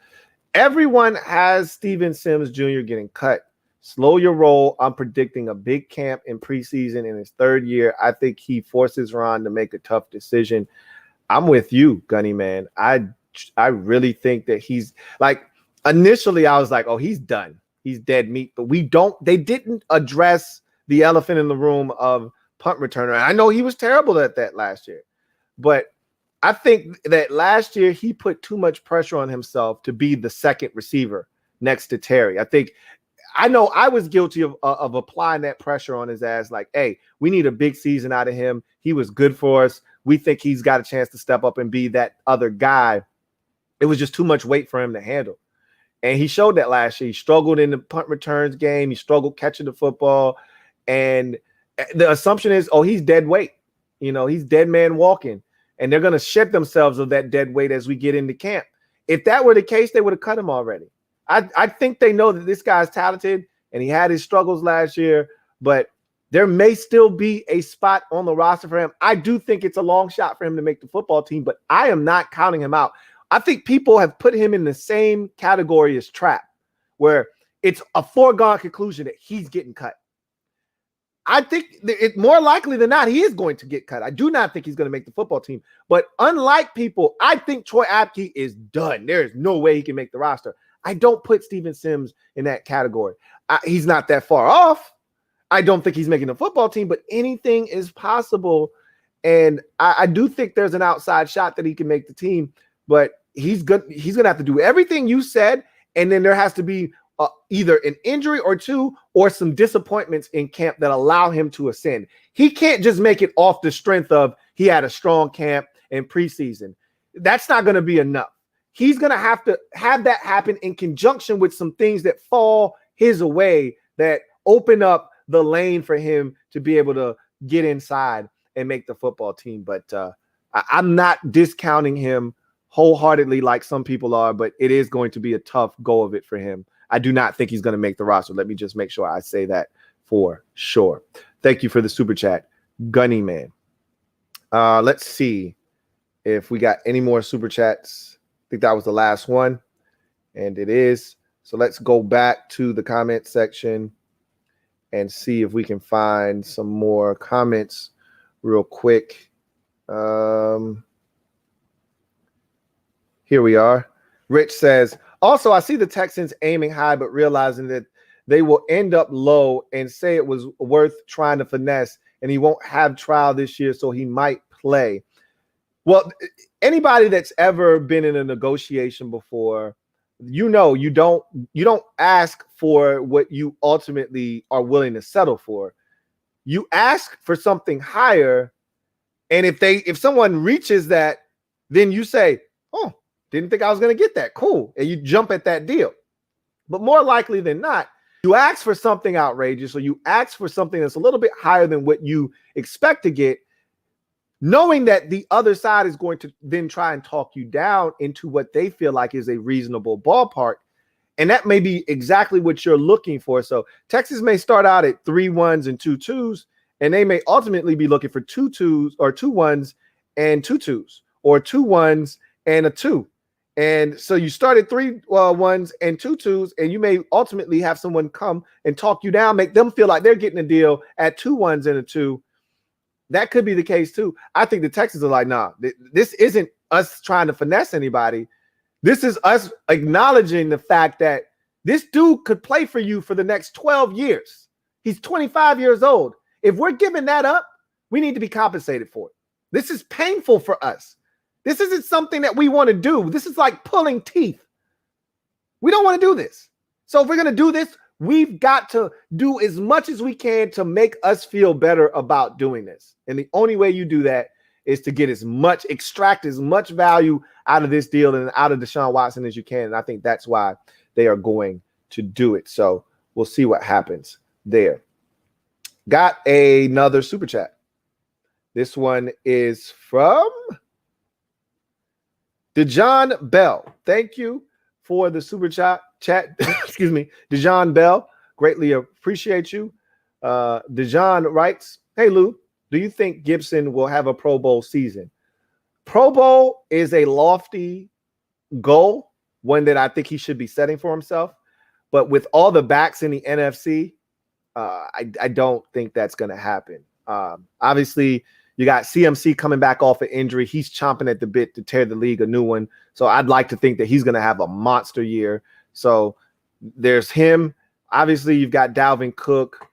everyone has Steven Sims Jr. getting cut. Slow your roll. I'm predicting a big camp in preseason in his third year. I think he forces Ron to make a tough decision. I'm with you, Gunny Man. I really think that he's like, initially I was like, oh, he's done. He's dead meat. But they didn't address the elephant in the room of punt returner. I know he was terrible at that last year, but I think that last year he put too much pressure on himself to be the second receiver next to Terry. I know I was guilty of applying that pressure on his ass. Like, hey, we need a big season out of him. He was good for us. We think he's got a chance to step up and be that other guy. It was just too much weight for him to handle. And he showed that last year. He struggled in the punt returns game. He struggled catching the football. And the assumption is, oh, he's dead weight. He's dead man walking. And they're going to shed themselves of that dead weight as we get into camp. If that were the case, they would have cut him already. I think they know that this guy's talented and he had his struggles last year, but there may still be a spot on the roster for him. I do think it's a long shot for him to make the football team, but I am not counting him out. I think people have put him in the same category as Trap, where it's a foregone conclusion that he's getting cut. I think it's more likely than not, he is going to get cut. I do not think he's going to make the football team. But unlike people, I think Troy Apke is done. There is no way he can make the roster. I don't put Steven Sims in that category. He's not that far off. I don't think he's making the football team, but anything is possible. And I do think there's an outside shot that he can make the team, but he's going to have to do everything you said. And then there has to be either an injury or two or some disappointments in camp that allow him to ascend. He can't just make it off the strength of he had a strong camp in preseason. That's not going to be enough. He's going to have that happen in conjunction with some things that fall his way that open up the lane for him to be able to get inside and make the football team. But I'm not discounting him wholeheartedly like some people are, but it is going to be a tough go of it for him. I do not think he's going to make the roster. Let me just make sure I say that for sure. Thank you for the super chat, Gunny Man. Let's see if we got any more super chats. I think that was the last one, and it is. So let's go back to the comment section and see if we can find some more comments real quick. Here we are. Rich says, also, I see the Texans aiming high, but realizing that they will end up low and say it was worth trying to finesse, and he won't have trial this year, so he might play. Well, anybody that's ever been in a negotiation before, you don't ask for what you ultimately are willing to settle for. You ask for something higher, and if someone reaches that, then you say, "Oh, didn't think I was going to get that. Cool," and you jump at that deal. But more likely than not, you ask for something outrageous, or you ask for something that's a little bit higher than what you expect to get, knowing that the other side is going to then try and talk you down into what they feel like is a reasonable ballpark. And that may be exactly what you're looking for. So Texas may start out at 3 1s and 2 2s, and they may ultimately be looking for 2 2s or 2 1s and 2 2s, or 2 1s and a 2. And so you started 3 1s and 2 2s, and you may ultimately have someone come and talk you down, make them feel like they're getting a deal at 2 1s and a 2. That could be the case too. I think the Texans are like, nah, this isn't us trying to finesse anybody. This is us acknowledging the fact that this dude could play for you for the next 12 years. He's 25 years old. If we're giving that up, we need to be compensated for it. This is painful for us. This isn't something that we want to do. This is like pulling teeth. We don't want to do this. So if we're going to do this, we've got to do as much as we can to make us feel better about doing this. And the only way you do that is to extract as much value out of this deal and out of Deshaun Watson as you can. And I think that's why they are going to do it. So we'll see what happens there. Got another super chat. This one is from Deshaun Bell. Thank you for the super chat. Excuse me, Deshaun Bell. Greatly appreciate you. Deshaun writes, "Hey Lou, do you think Gibson will have a Pro Bowl season?" Pro Bowl is a lofty goal, one that I think he should be setting for himself. But with all the backs in the NFC, I don't think that's going to happen. Obviously, you got CMC coming back off an injury. He's chomping at the bit to tear the league a new one. So I'd like to think that he's going to have a monster year. So there's him. Obviously, you've got Dalvin Cook.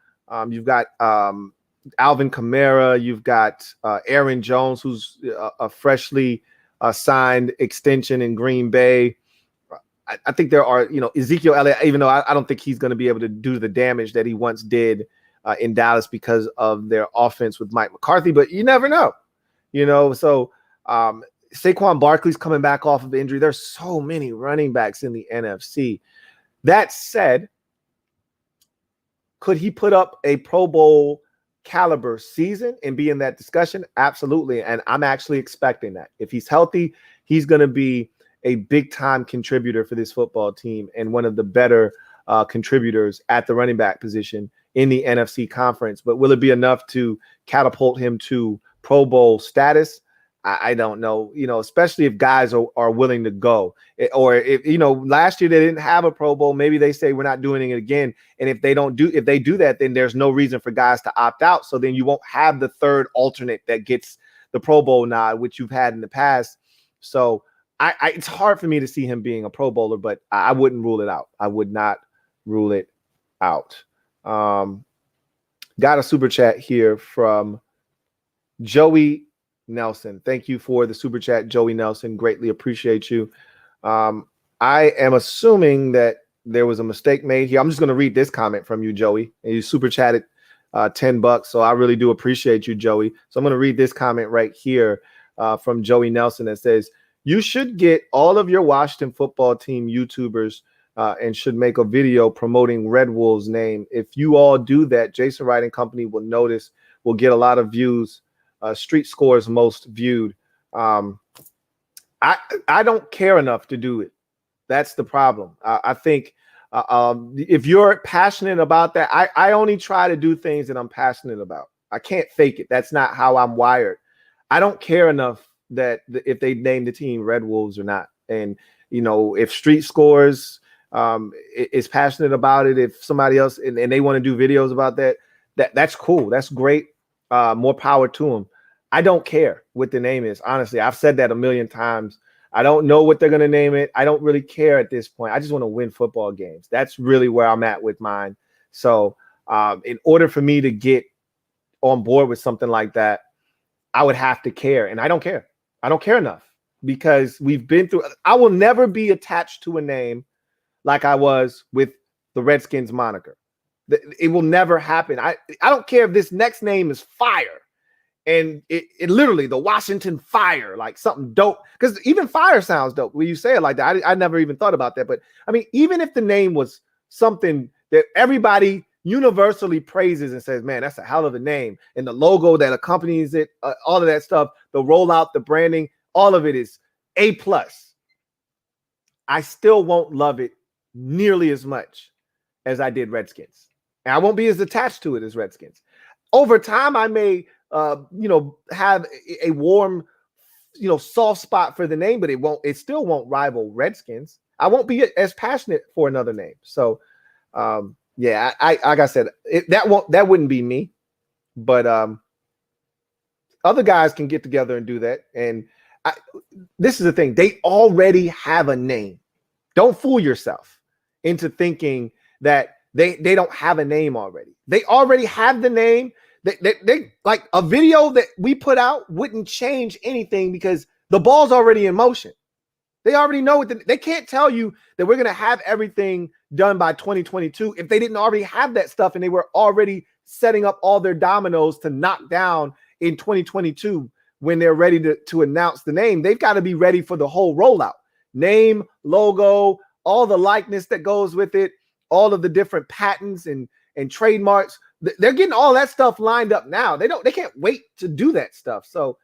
You've got Alvin Kamara. You've got Aaron Jones, who's a freshly signed extension in Green Bay. I think there are, Ezekiel Elliott, even though I don't think he's going to be able to do the damage that he once did in Dallas because of their offense with Mike McCarthy, but you never know, So Saquon Barkley's coming back off of injury. There's so many running backs in the NFC. That said, could he put up a Pro Bowl caliber season and be in that discussion? Absolutely. And I'm actually expecting that. If he's healthy, he's going to be a big-time contributor for this football team and one of the better contributors at the running back position in the NFC conference. But will it be enough to catapult him to Pro Bowl status? I don't know, especially if guys are willing to go. Or if, last year they didn't have a Pro Bowl, maybe they say we're not doing it again. And if they do that, then there's no reason for guys to opt out. So then you won't have the third alternate that gets the Pro Bowl nod, which you've had in the past. So it's hard for me to see him being a Pro Bowler, but I wouldn't rule it out. I would not rule it out. Got a super chat here from Joey Nelson. Thank you for the super chat, Joey Nelson. Greatly appreciate you. I am assuming that there was a mistake made here. I'm just going to read this comment from you, Joey. And you super chatted $10. So I really do appreciate you, Joey. So I'm going to read this comment right here from Joey Nelson that says, "You should get all of your Washington football team YouTubers and should make a video promoting Red Wolves' name. If you all do that, Jason Wright and company will notice, will get a lot of views. Street Scores most viewed." I don't care enough to do it. That's the problem. I think if you're passionate about that, I only try to do things that I'm passionate about. I can't fake it. That's not how I'm wired. I don't care enough that if they name the team Red Wolves or not. And, if Street Scores is passionate about it, if somebody else and they want to do videos about that's cool. That's great. More power to them. I don't care what the name is. Honestly, I've said that a million times. I don't know what they're going to name it. I don't really care at this point. I just want to win football games. That's really where I'm at with mine. So in order for me to get on board with something like that, I would have to care. And I don't care. I don't care enough because we've been through, I will never be attached to a name like I was with the Redskins moniker. It will never happen. I don't care if this next name is Fire. And it literally the Washington Fire, like something dope. Because even Fire sounds dope when you say it like that. I never even thought about that. But I mean, even if the name was something that everybody universally praises and says, man, that's a hell of a name. And the logo that accompanies it, all of that stuff, the rollout, the branding, all of it is A+. I still won't love it nearly as much as I did Redskins. And I won't be as attached to it as Redskins. Over time, I may have a warm, soft spot for the name, but it still won't rival Redskins. I won't be as passionate for another name. So, yeah, I like I said, that wouldn't be me, but other guys can get together and do that. And this is the thing. They already have a name. Don't fool yourself into thinking that they don't have a name already. They already have the name. They like a video that we put out wouldn't change anything because the ball's already in motion. They already know it. They can't tell you that we're going to have everything done by 2022 if they didn't already have that stuff and they were already setting up all their dominoes to knock down in 2022 when they're ready to announce the name. They've got to be ready for the whole rollout. Name, logo, all the likeness that goes with it, all of the different patents and trademarks. They're getting all that stuff lined up now. They can't wait to do that stuff. So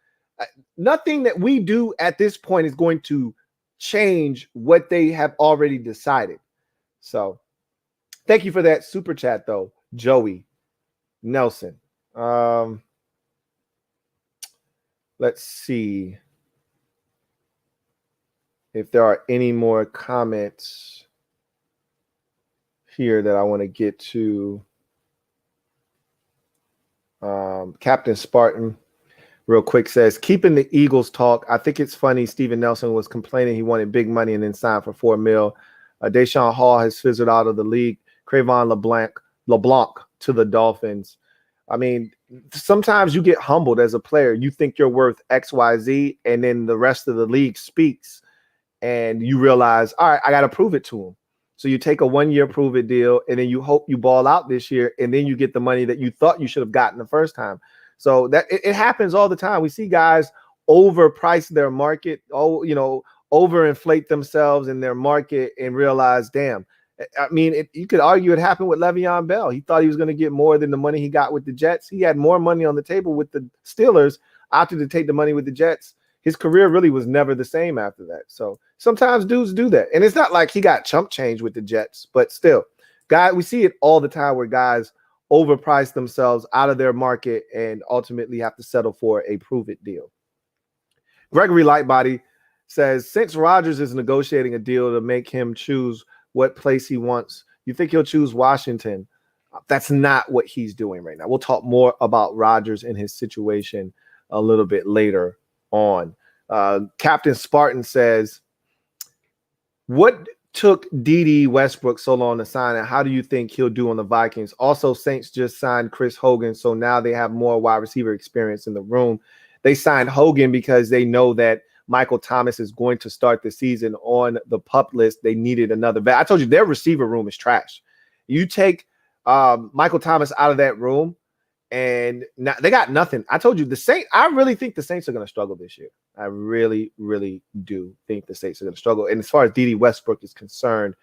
nothing that we do at this point is going to change what they have already decided. So thank you for that super chat though, Joey Nelson. Let's see if there are any more comments here that I want to get to. Captain Spartan real quick says, keeping the Eagles talk. I think it's funny. Steven Nelson was complaining he wanted big money and then signed for $4 million. Deshaun Hall has fizzled out of the league. Cravon LeBlanc to the Dolphins. I mean, sometimes you get humbled as a player. You think you're worth XYZ, and then the rest of the league speaks, and you realize, all right, I got to prove it to him. So you take a 1-year prove it deal, and then you hope you ball out this year, and then you get the money that you thought you should have gotten the first time. So that it happens all the time. We see guys overprice their market, overinflate themselves in their market and realize, damn. I mean, you could argue it happened with Le'Veon Bell. He thought he was going to get more than the money he got with the Jets. He had more money on the table with the Steelers, opted to take the money with the Jets. His career really was never the same after that. So sometimes dudes do that. And it's not like he got chump change with the Jets, but still, we see it all the time where guys overprice themselves out of their market and ultimately have to settle for a prove it deal. Gregory Lightbody says, since Rodgers is negotiating a deal to make him choose what place he wants, you think he'll choose Washington? That's not what he's doing right now. We'll talk more about Rodgers and his situation a little bit later on. Captain Spartan says, what took D.D. Westbrook so long to sign, and how do you think he'll do on the Vikings? Also, Saints just signed Chris Hogan, so now they have more wide receiver experience in the room. They signed Hogan because they know that Michael Thomas is going to start the season on the PUP list. They needed another vet. I told you their receiver room is trash. You take Michael Thomas out of that room, and now they got nothing. I told you the Saints. I really think the Saints are going to struggle this year. I really, really do think the Saints are going to struggle. And as far as D.D. Westbrook is concerned,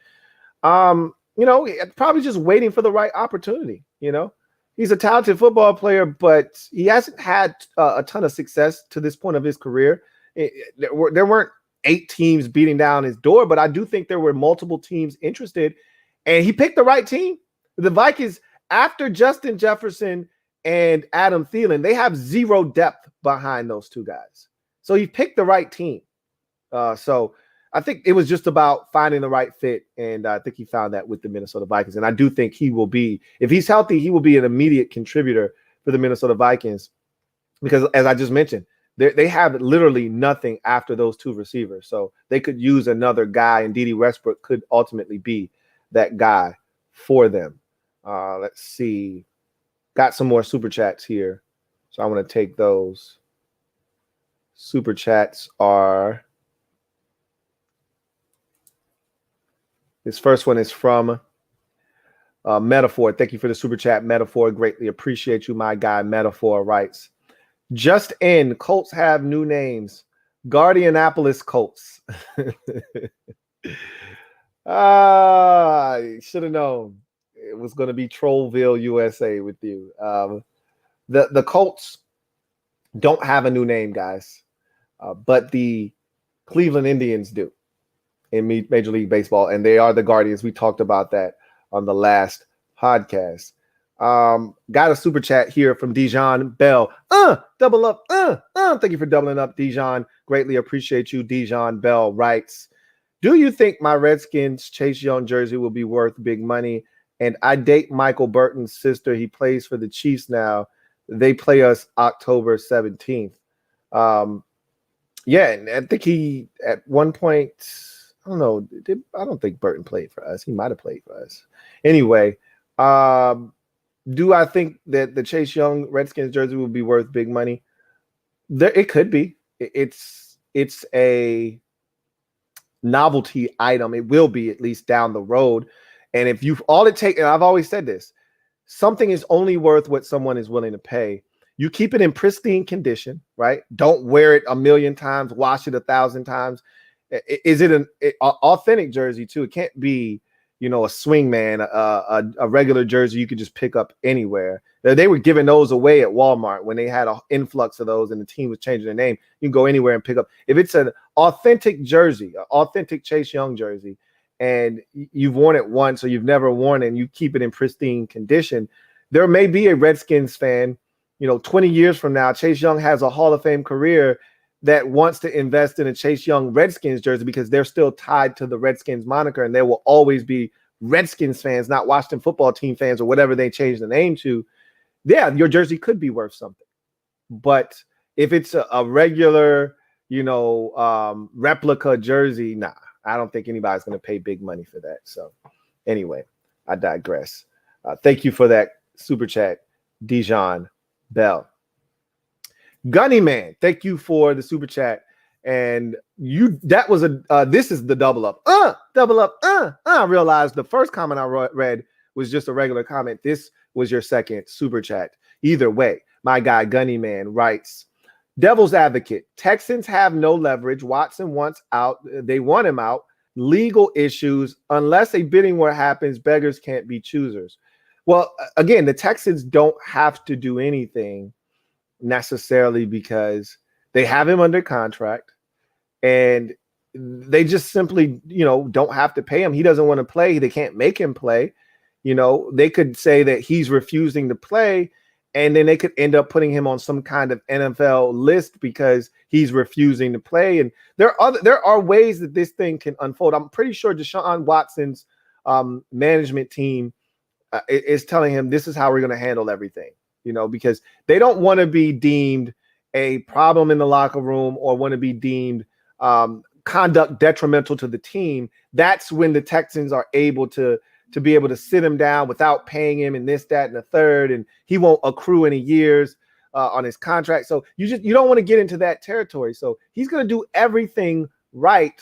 probably just waiting for the right opportunity. He's a talented football player, but he hasn't had a ton of success to this point of his career. There weren't 8 teams beating down his door, but I do think there were multiple teams interested, and he picked the right team. The Vikings, after Justin Jefferson and Adam Thielen, they have zero depth behind those two guys. So he picked the right team. So I think it was just about finding the right fit, and I think he found that with the Minnesota Vikings. And I do think he will be, if he's healthy, he will be an immediate contributor for the Minnesota Vikings because, as I just mentioned, they have literally nothing after those two receivers. So they could use another guy, and D.D. Westbrook could ultimately be that guy for them. Let's see. Got some more super chats here. So I want to take those. Super chats are. This first one is from Metaphor. Thank you for the super chat, Metaphor. Greatly appreciate you, my guy. Metaphor writes, just in, Colts have new names. Guardianapolis Colts. I should have known it was going to be Trollville, USA with you. The Colts don't have a new name, guys, but the Cleveland Indians do in Major League Baseball, and they are the Guardians. We talked about that on the last podcast. Got a super chat here from Deshaun Bell. Double up. Thank you for doubling up, Deshaun. Greatly appreciate you. Deshaun Bell writes, do you think my Redskins Chase Young jersey will be worth big money? And I date Michael Burton's sister. He plays for the Chiefs now. They play us October 17th. Yeah, and I think he, at one point, I don't know, I don't think Burton played for us. He might have played for us. Anyway, do I think that the Chase Young Redskins jersey will be worth big money? It could be. It's a novelty item. It will be, at least down the road. And if you've all it takes, and I've always said this, something is only worth what someone is willing to pay. You keep it in pristine condition, right? Don't wear it 1,000,000 times, wash it 1,000 times. Is it an authentic jersey too? It can't be, a swingman, a regular jersey you could just pick up anywhere. They were giving those away at Walmart when they had an influx of those and the team was changing their name. You can go anywhere and pick up. If it's an authentic jersey, an authentic Chase Young jersey, and you've worn it once or you've never worn it and you keep it in pristine condition, there may be a Redskins fan, 20 years from now, Chase Young has a Hall of Fame career, that wants to invest in a Chase Young Redskins jersey because they're still tied to the Redskins moniker, and there will always be Redskins fans, not Washington football team fans or whatever they change the name to. Yeah, your jersey could be worth something. But if it's a regular, replica jersey, nah, I don't think anybody's going to pay big money for that. So anyway, I digress. Thank you for that super chat, Deshaun Bell. Gunny Man, thank you for the super chat. And that was this is the double up. Double up. I realized the first comment I read was just a regular comment. This was your second super chat. Either way, my guy Gunny Man writes, Devil's advocate, Texans have no leverage. Watson wants out. They want him out. Legal issues. Unless a bidding war happens, beggars can't be choosers. Well, again, the Texans don't have to do anything necessarily because they have him under contract and they just simply, don't have to pay him. He doesn't want to play. They can't make him play. They could say that he's refusing to play, and then they could end up putting him on some kind of NFL list because he's refusing to play. And there are ways that this thing can unfold. I'm pretty sure Deshaun Watson's management team is telling him this is how we're going to handle everything. Because they don't want to be deemed a problem in the locker room or want to be deemed conduct detrimental to the team. That's when the Texans are able to be able to sit him down without paying him and this, that, and the third, and he won't accrue any years on his contract. So you don't want to get into that territory. So he's going to do everything right,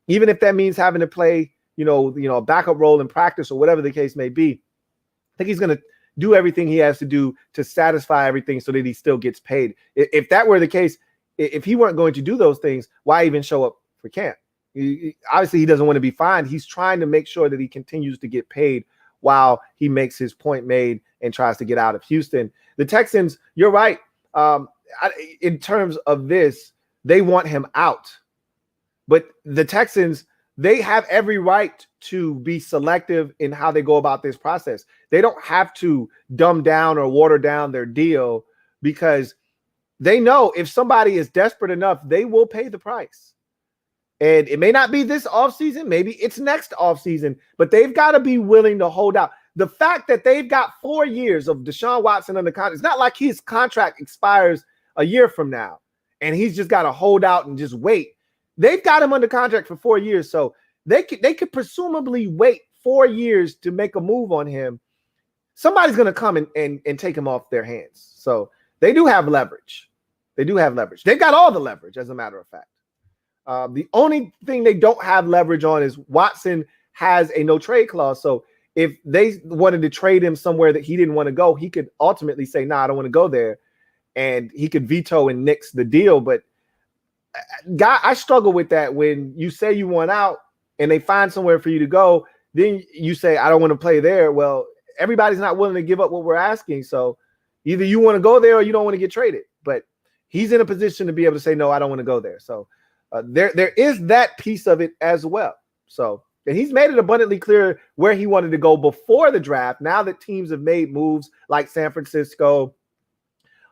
even if that means having to play, a backup role in practice or whatever the case may be. I think he's going to do everything he has to do to satisfy everything so that he still gets paid. If that were the case, if he weren't going to do those things, why even show up for camp? Obviously, he doesn't want to be fined. He's trying to make sure that he continues to get paid while he makes his point made and tries to get out of Houston. The Texans, you're right. In terms of this, they want him out. But the Texans, they have every right to be selective in how they go about this process. They don't have to dumb down or water down their deal because they know if somebody is desperate enough, they will pay the price. And it may not be this offseason, maybe it's next offseason, but they've got to be willing to hold out. The fact that they've got 4 years of Deshaun Watson under contract, it's not like his contract expires a year from now and he's just got to hold out and just wait. They've got him under contract for 4 years, so they could presumably wait 4 years to make a move on him. somebody's going to come and take him off their hands. So they do have leverage. They do have leverage. They've got all the leverage, as a matter of fact. The only thing they don't have leverage on is Watson has a no trade clause. So if they wanted to trade him somewhere that he didn't want to go, he could ultimately say, "Nah, I don't want to go there," and he could veto and nix the deal. But I struggle with that when you say you want out and they find somewhere for you to go. Then you say, "I don't want to play there." Well, everybody's not willing to give up what we're asking. So either you want to go there or you don't want to get traded. But he's in a position to be able to say, "No, I don't want to go there." So there is that piece of it as well. So, and he's made it abundantly clear where he wanted to go before the draft. Now that teams have made moves like San Francisco,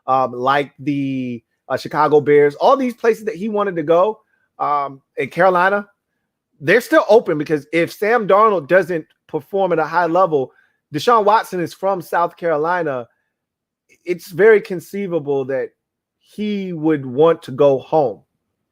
like the Chicago Bears, all these places that he wanted to go, in Carolina, they're still open, because if Sam Darnold doesn't perform at a high level, Deshaun Watson is from South Carolina. It's very conceivable that he would want to go home.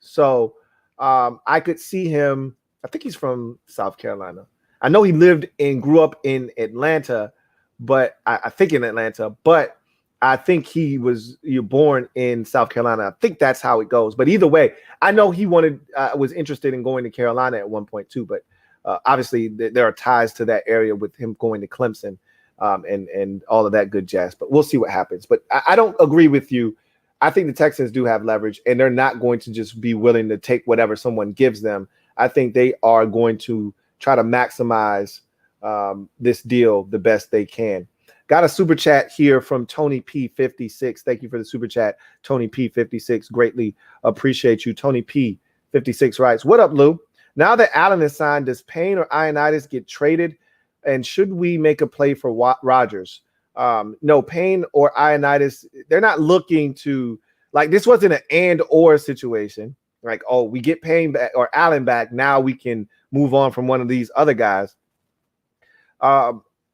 So I could see him. I think he's from South Carolina. I know he lived and grew up in Atlanta, but I think in Atlanta, but I think he was born in South Carolina. I think that's how it goes. But either way, I know he was interested in going to Carolina at one point too. But obviously there are ties to that area with him going to Clemson and all of that good jazz. But we'll see what happens. But I don't agree with you. I think the Texans do have leverage, and they're not going to just be willing to take whatever someone gives them. I think they are going to try to maximize this deal the best they can. Got a super chat here from Tony P56. Thank you for the super chat, Tony P56. Greatly appreciate you. Tony P56 writes, "What up, Lou? Now that Allen is signed, does Payne or Ioannidis get traded? And should we make a play for Rodgers?" No, Payne or Ioannidis, they're not looking to, like, this wasn't an and or situation. Like, oh, we get Payne back or Allen back, now we can move on from one of these other guys.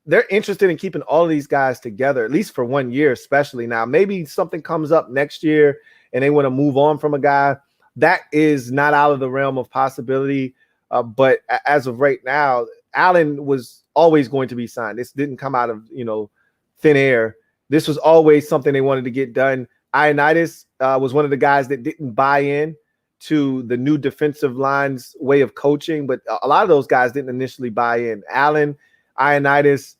They're interested in keeping all of these guys together, at least for 1 year, especially. Now, maybe something comes up next year and they want to move on from a guy. That is not out of the realm of possibility. But as of right now, Allen was always going to be signed. This didn't come out of, thin air. This was always something they wanted to get done. Ioannidis was one of the guys that didn't buy in to the new defensive line's way of coaching, but a lot of those guys didn't initially buy in. Allen, Ioannidis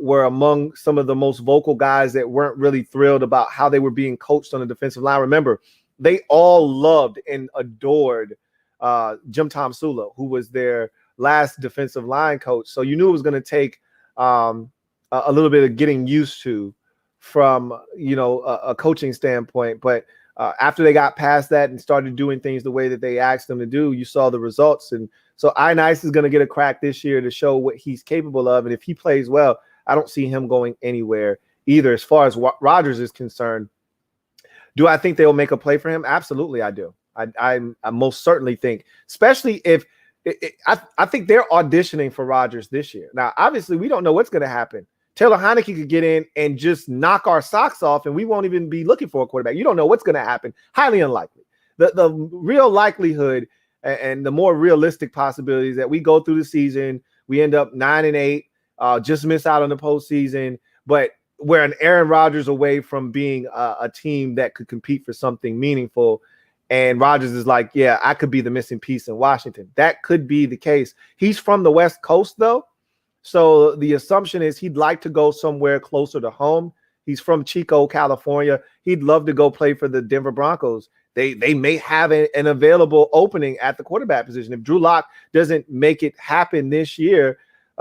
were among some of the most vocal guys that weren't really thrilled about how they were being coached on the defensive line. Remember, they all loved and adored Jim Tomsula, who was their last defensive line coach. So you knew it was going to take a little bit of getting used to from, a coaching standpoint. But after they got past that and started doing things the way that they asked them to do, you saw the results. And so Ioannidis is going to get a crack this year to show what he's capable of. And if he plays well, I don't see him going anywhere either. As far as Rodgers is concerned, do I think they will make a play for him? Absolutely, I do. I most certainly think, especially if I think they're auditioning for Rodgers this year. Now, obviously, we don't know what's going to happen. Taylor Heineke could get in and just knock our socks off, and we won't even be looking for a quarterback. You don't know what's going to happen. Highly unlikely. The real likelihood and the more realistic possibilities that we go through the season, we end up 9-8, just miss out on the postseason, but we're an Aaron Rodgers away from being a team that could compete for something meaningful. And Rodgers is like, yeah, I could be the missing piece in Washington. That could be the case. He's from the West Coast, though. So the assumption is he'd like to go somewhere closer to home. He's from Chico, California. He'd love to go play for the Denver Broncos. They may have an available opening at the quarterback position. If Drew Lock doesn't make it happen this year,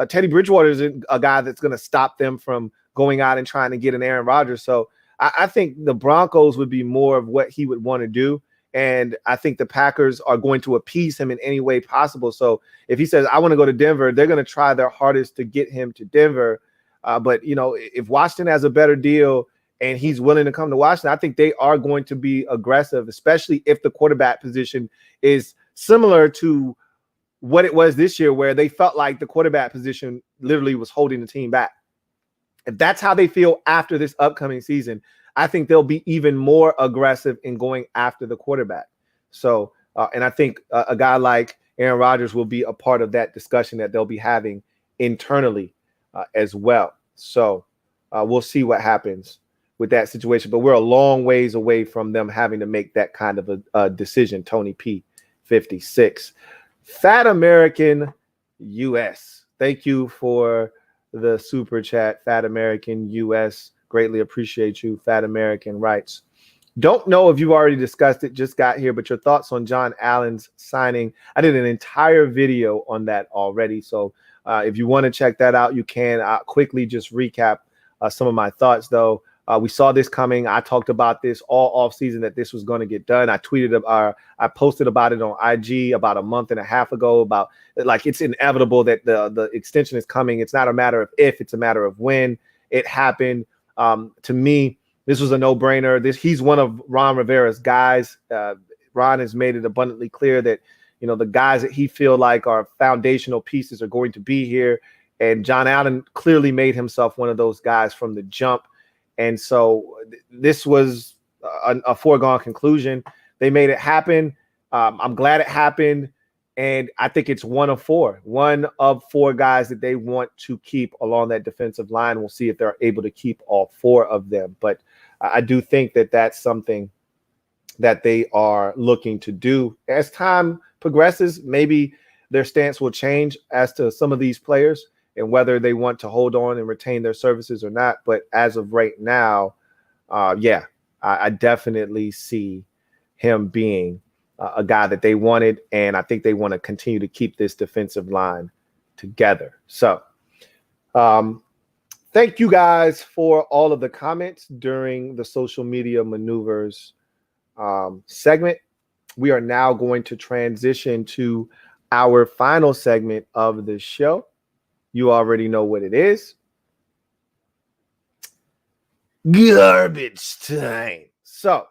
Teddy Bridgewater is a guy that's going to stop them from going out and trying to get an Aaron Rodgers. So I think the Broncos would be more of what he would want to do. And I think the Packers are going to appease him in any way possible. So if he says, I want to go to Denver, they're going to try their hardest to get him to Denver. But, if Washington has a better deal and he's willing to come to Washington, I think they are going to be aggressive, especially if the quarterback position is similar to what it was this year, where they felt like the quarterback position literally was holding the team back. If that's how they feel after this upcoming season, I think they'll be even more aggressive in going after the quarterback. So, and I think a guy like Aaron Rodgers will be a part of that discussion that they'll be having internally as well. So we'll see what happens with that situation. But we're a long ways away from them having to make that kind of a decision. Tony P, 56. Fat American US. Thank you for the super chat, Fat American US. Greatly appreciate you. Fat American writes, don't know if you've already discussed it, just got here, but your thoughts on John Allen's signing. I did an entire video on that already. So if you want to check that out, you can. I'll quickly just recap some of my thoughts, though. We saw this coming. I talked about this all off season that this was going to get done. I posted about it on IG about a month and a half ago about like it's inevitable that the extension is coming. It's not a matter of if, it's a matter of when. It happened. To me, this was a no-brainer. He's one of Ron Rivera's guys. Ron has made it abundantly clear that, you know, the guys that he feel like are foundational pieces are going to be here. And John Allen clearly made himself one of those guys from the jump. And so this was a foregone conclusion. They made it happen. I'm glad it happened. And I think it's one of four guys that they want to keep along that defensive line. We'll see if they're able to keep all four of them. But I do think that that's something that they are looking to do. As time progresses, maybe their stance will change as to some of these players and whether they want to hold on and retain their services or not. But as of right now, I definitely see him being a guy that they wanted, and I think they want to continue to keep this defensive line together. So thank you guys for all of the comments during the social media maneuvers segment. We are now going to transition to our final segment of the show. You already know what it is. Garbage time. So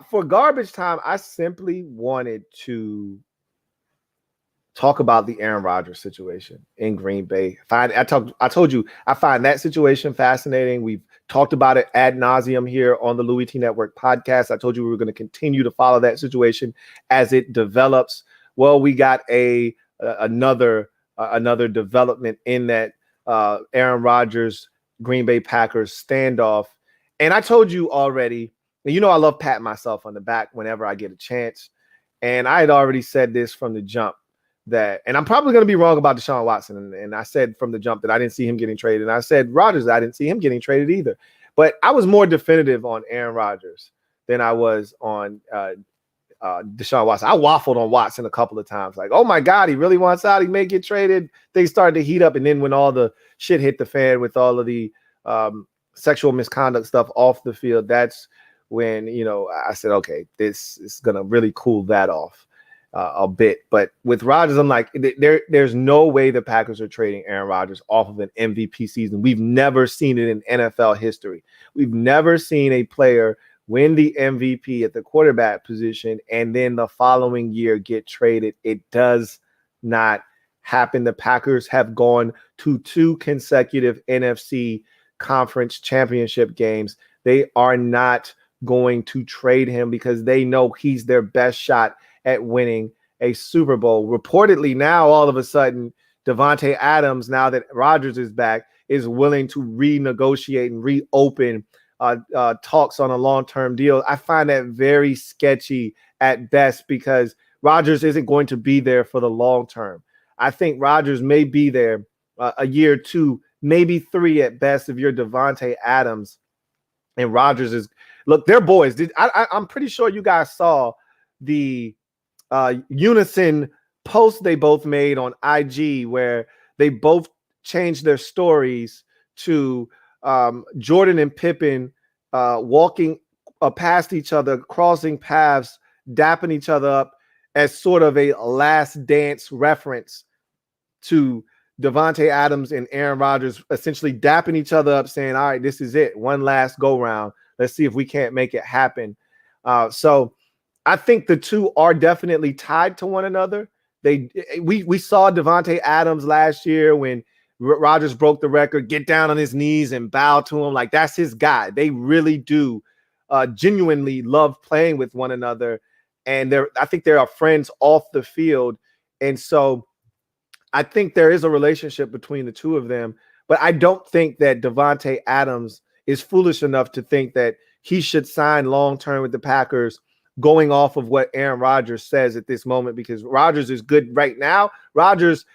for garbage time, I simply wanted to talk about the Aaron Rodgers situation in Green Bay. I told you, I find that situation fascinating. We've talked about it ad nauseum here on the Louie T Network podcast. I told you we were going to continue to follow that situation as it develops. Well, we got another development in that Aaron Rodgers, Green Bay Packers standoff. And I told you already, and you know I love patting myself on the back whenever I get a chance. And I had already said this from the jump that, and I'm probably going to be wrong about Deshaun Watson. And I said from the jump that I didn't see him getting traded. And I said Rodgers, I didn't see him getting traded either. But I was more definitive on Aaron Rodgers than I was on Deshaun Watson. I waffled on Watson a couple of times. Like, oh my God, he really wants out. He may get traded. Things started to heat up. And then when all the shit hit the fan with all of the sexual misconduct stuff off the field, that's when, you know, I said, okay, this is going to really cool that off a bit. But with Rodgers, I'm like, there's no way the Packers are trading Aaron Rodgers off of an MVP season. We've never seen it in NFL history. We've never seen a player win the MVP at the quarterback position and then the following year get traded. It does not happen. The Packers have gone to 2 consecutive NFC conference championship games. They are not going to trade him because they know he's their best shot at winning a Super Bowl. Reportedly now, all of a sudden, Davante Adams, now that Rodgers is back, is willing to renegotiate and reopen talks on a long-term deal. I find that very sketchy at best because Rodgers isn't going to be there for the long term. I think Rodgers may be there a year or two, maybe 3 at best if you're Davante Adams. And Rodgers is, look, they're boys. I'm pretty sure you guys saw the unison post they both made on IG where they both changed their stories to Jordan and Pippen walking past each other, crossing paths, dapping each other up as sort of a last dance reference to Davante Adams and Aaron Rodgers essentially dapping each other up, saying, all right, this is it. One last go round. Let's see if we can't make it happen. So I think the two are definitely tied to one another. We saw Davante Adams last year when Rodgers broke the record, get down on his knees and bow to him. Like, that's his guy. They really do genuinely love playing with one another. And I think they are friends off the field. And so I think there is a relationship between the two of them. But I don't think that Davante Adams is foolish enough to think that he should sign long-term with the Packers going off of what Aaron Rodgers says at this moment, because Rodgers is good right now. Rodgers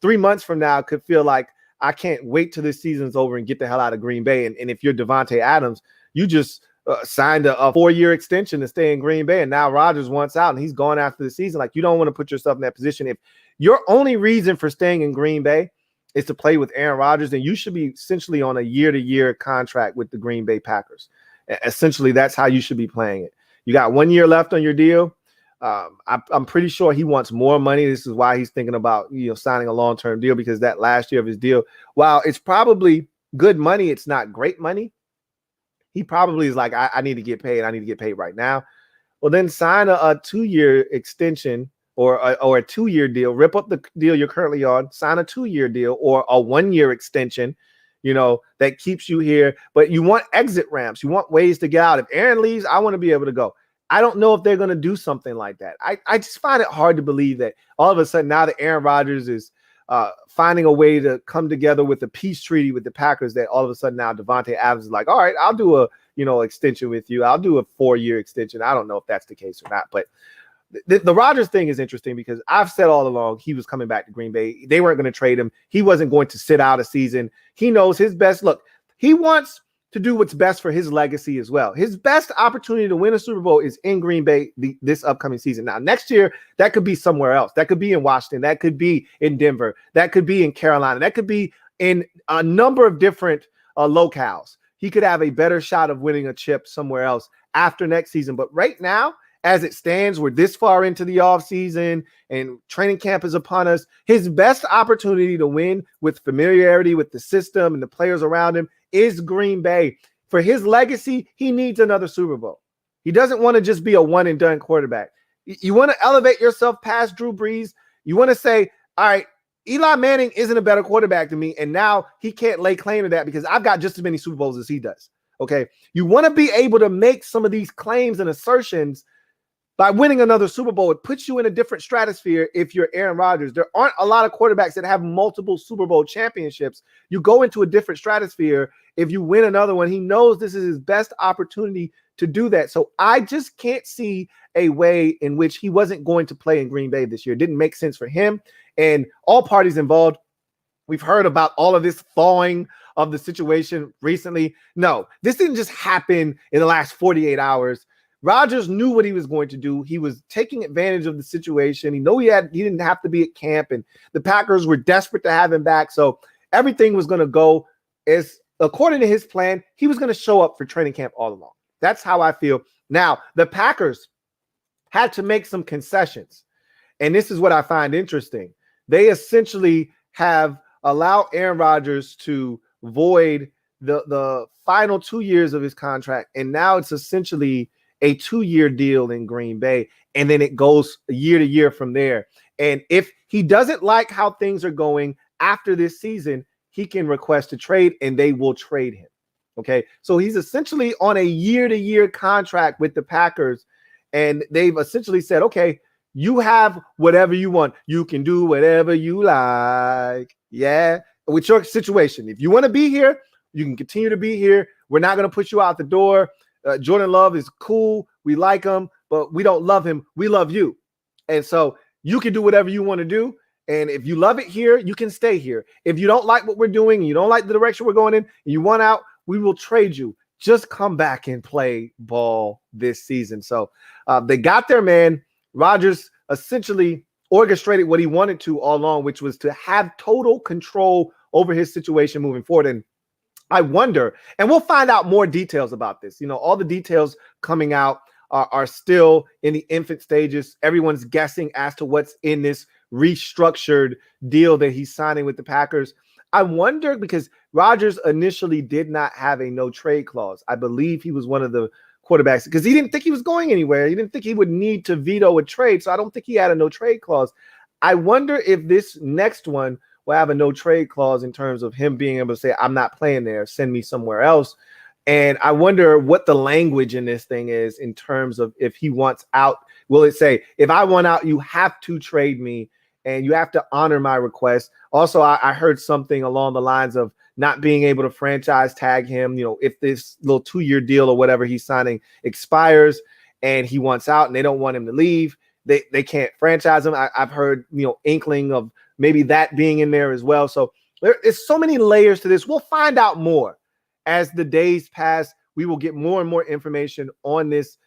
3 months from now could feel like, I can't wait till this season's over and get the hell out of Green Bay. And if you're Davante Adams, you just signed a 4-year extension to stay in Green Bay, and now Rodgers wants out and he's gone after the season. Like, you don't want to put yourself in that position. If your only reason for staying in Green Bay is to play with Aaron Rodgers, then you should be essentially on a year-to-year contract with the Green Bay Packers. Essentially, that's how you should be playing it. You got 1 year left on your deal. I'm pretty sure he wants more money. This is why he's thinking about, signing a long-term deal, because that last year of his deal, while it's probably good money, it's not great money. He probably is like, I need to get paid. I need to get paid right now. Well, then sign a 2-year extension or a 2-year deal. Rip up the deal you're currently on. Sign a 2-year deal or a 1-year extension, that keeps you here. But you want exit ramps. You want ways to get out. If Aaron leaves, I want to be able to go. I don't know if they're going to do something like that. I just find it hard to believe that all of a sudden now that Aaron Rodgers is finding a way to come together with a peace treaty with the Packers, that all of a sudden now Davante Adams is like, all right, I'll do a extension with you. I'll do a 4-year extension. I don't know if that's the case or not, but the Rodgers thing is interesting because I've said all along he was coming back to Green Bay. They weren't going to trade him. He wasn't going to sit out a season. He knows his best. Look, he wants to do what's best for his legacy as well. His best opportunity to win a Super Bowl is in Green Bay this upcoming season. Now, next year, that could be somewhere else. That could be in Washington. That could be in Denver. That could be in Carolina. That could be in a number of different locales. He could have a better shot of winning a chip somewhere else after next season. But right now, as it stands, we're this far into the offseason and training camp is upon us. His best opportunity to win with familiarity with the system and the players around him is Green Bay. For his legacy, he needs another Super Bowl. He doesn't want to just be a one-and-done quarterback. You want to elevate yourself past Drew Brees. You want to say, all right, Eli Manning isn't a better quarterback than me, and now he can't lay claim to that because I've got just as many Super Bowls as he does. Okay? You want to be able to make some of these claims and assertions by winning another Super Bowl. It puts you in a different stratosphere if you're Aaron Rodgers. There aren't a lot of quarterbacks that have multiple Super Bowl championships. You go into a different stratosphere if you win another one. He knows this is his best opportunity to do that. So I just can't see a way in which he wasn't going to play in Green Bay this year. It didn't make sense for him and all parties involved. We've heard about all of this thawing of the situation recently. No, this didn't just happen in the last 48 hours. Rodgers knew what he was going to do. He was taking advantage of the situation. He didn't have to be at camp, and the Packers were desperate to have him back. So everything was going to go as according to his plan. He was going to show up for training camp all along. That's how I feel. Now, the Packers had to make some concessions, and this is what I find interesting. They essentially have allowed Aaron Rodgers to void the final 2 years of his contract, and now it's essentially a 2-year deal in Green Bay, and then it goes year to year from there. And if he doesn't like how things are going after this season, he can request a trade, and they will trade him. Okay, so he's essentially on a year-to-year contract with the Packers, and they've essentially said, okay, you have whatever you want. You can do whatever you like. Yeah, with your situation. If you want to be here, you can continue to be here. We're not going to push you out the door. Jordan Love is cool. We like him, but we don't love him. We love you. And so you can do whatever you want to do. And if you love it here, you can stay here. If you don't like what we're doing, and you don't like the direction we're going in, and you want out, we will trade you. Just come back and play ball this season. So they got their man. Rodgers essentially orchestrated what he wanted to all along, which was to have total control over his situation moving forward. And I wonder, and we'll find out more details about this. All the details coming out are still in the infant stages. Everyone's guessing as to what's in this restructured deal that he's signing with the Packers. I wonder, because Rodgers initially did not have a no trade clause. I believe he was one of the quarterbacks because he didn't think he was going anywhere. He didn't think he would need to veto a trade. So I don't think he had a no trade clause. I wonder if this next one will have a no trade clause in terms of him being able to say, I'm not playing there, send me somewhere else. And I wonder what the language in this thing is in terms of if he wants out. Will it say, if I want out, you have to trade me? and you have to honor my request. Also, I heard something along the lines of not being able to franchise tag him. If this little 2-year deal or whatever he's signing expires and he wants out and they don't want him to leave, they can't franchise him. I've heard, inkling of maybe that being in there as well. So there is so many layers to this. We'll find out more as the days pass. We will get more and more information on this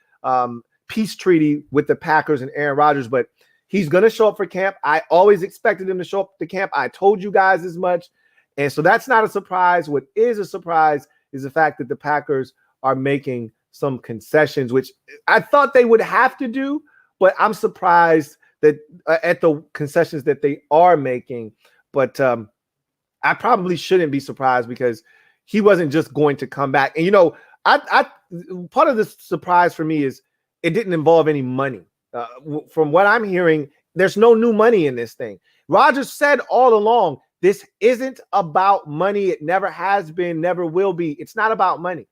peace treaty with the Packers and Aaron Rodgers, but he's going to show up for camp. I always expected him to show up to camp. I told you guys as much. And so that's not a surprise. What is a surprise is the fact that the Packers are making some concessions, which I thought they would have to do, but I'm surprised that at the concessions that they are making. But I probably shouldn't be surprised because he wasn't just going to come back. And, I part of the surprise for me is it didn't involve any money. From what I'm hearing, there's no new money in this thing. Rodgers said all along, this isn't about money. It never has been, never will be. It's not about money.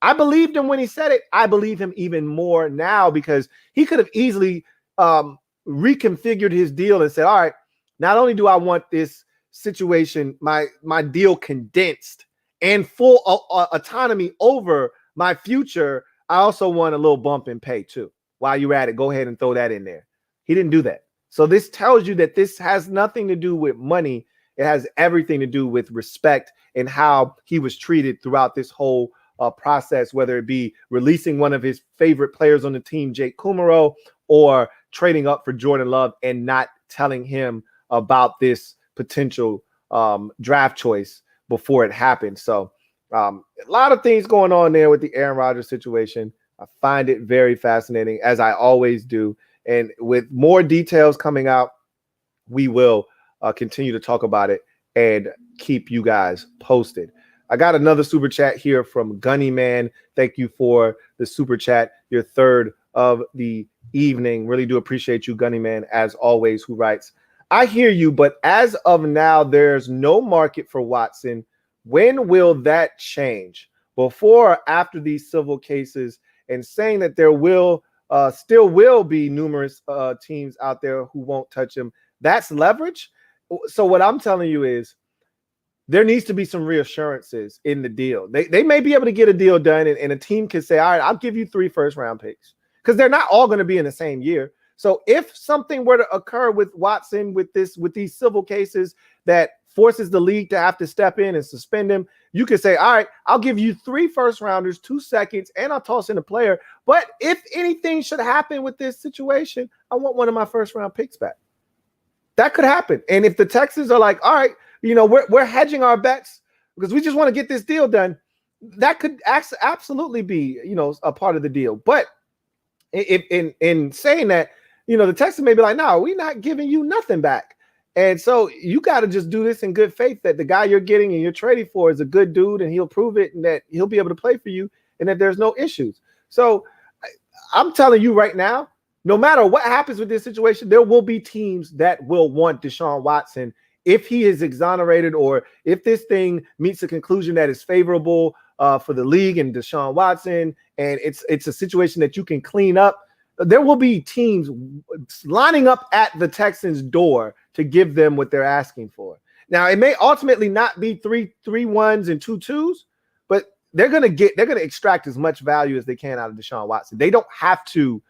I believed him when he said it. I believe him even more now because he could have easily reconfigured his deal and said, all right, not only do I want this situation, my deal condensed and full autonomy over my future, I also want a little bump in pay too. While you're at it, go ahead and throw that in there. He didn't do that. So this tells you that this has nothing to do with money. It has everything to do with respect and how he was treated throughout this whole process, whether it be releasing one of his favorite players on the team, Jake Kumaro, or trading up for Jordan Love and not telling him about this potential draft choice before it happened. So a lot of things going on there with the Aaron Rodgers situation. I find it very fascinating, as I always do. And with more details coming out, we will continue to talk about it and keep you guys posted. I got another super chat here from Gunny Man. Thank you for the super chat, your third of the evening. Really do appreciate you, Gunny Man, as always, who writes, I hear you, but as of now, there's no market for Watson. When will that change? Before or after these civil cases? And saying that there will still will be numerous teams out there who won't touch him. That's leverage. So what I'm telling you is there needs to be some reassurances in the deal. They may be able to get a deal done and a team can say, all right, I'll give you 3 first-round picks because they're not all going to be in the same year. So if something were to occur with Watson with these civil cases that forces the league to have to step in and suspend him, you could say, all right, I'll give you 3 first-rounders, 2 seconds, and I'll toss in a player. But if anything should happen with this situation, I want one of my first-round picks back. That could happen. And if the Texans are like, all right, we're hedging our bets because we just want to get this deal done, that could absolutely be, a part of the deal. But in saying that, the Texans may be like, no, we're not giving you nothing back. And so you got to just do this in good faith that the guy you're getting and you're trading for is a good dude and he'll prove it and that he'll be able to play for you and that there's no issues. So I'm telling you right now, no matter what happens with this situation, there will be teams that will want Deshaun Watson if he is exonerated or if this thing meets a conclusion that is favorable for the league and Deshaun Watson, and it's a situation that you can clean up. There will be teams lining up at the Texans' door to give them what they're asking for. Now, it may ultimately not be 3 1s and 2 2s, but they're going to extract as much value as they can out of Deshaun Watson. They don't have to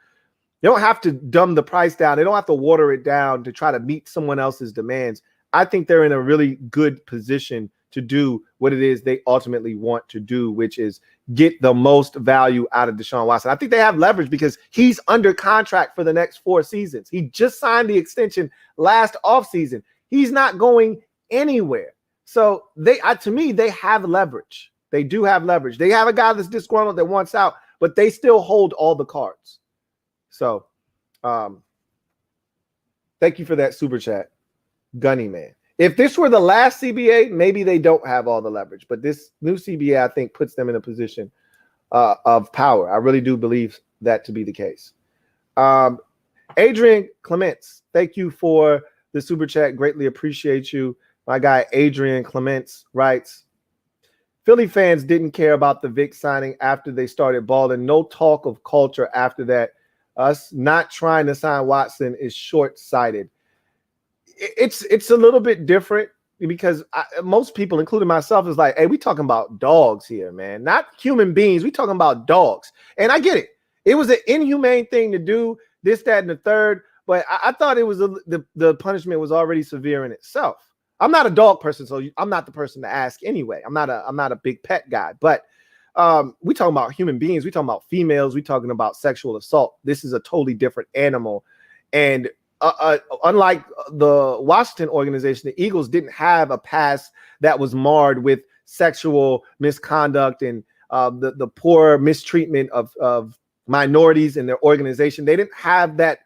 dumb the price down. They don't have to water it down to try to meet someone else's demands. I think they're in a really good position to do what it is they ultimately want to do, which is get the most value out of Deshaun Watson. I think they have leverage because he's under contract for the next 4 seasons. He just signed the extension last offseason. He's not going anywhere. So to me, they have leverage. They do have leverage. They have a guy that's disgruntled that wants out, but they still hold all the cards. So thank you for that super chat, Gunny Man. If this were the last CBA, maybe they don't have all the leverage, but this new CBA, I think, puts them in a position of power. I really do believe that to be the case. Adrian Clements, thank you for the super chat. Greatly appreciate you. My guy Adrian Clements writes, Philly fans didn't care about the Vic signing after they started balling. No talk of culture after that. Us not trying to sign Watson is short-sighted. it's a little bit different because most people, including myself, is like, hey, we talking about dogs here, man, not human beings. We talking about dogs. And I get it. It was an inhumane thing to do, this, that, and the third. But I thought it was the punishment was already severe in itself. I'm not a dog person, so I'm not the person to ask anyway. I'm not a big pet guy. But we talking about human beings. We talking about females. We talking about sexual assault. This is a totally different animal. And unlike the Washington organization, the Eagles didn't have a past that was marred with sexual misconduct and the poor mistreatment of minorities in their organization. They didn't have that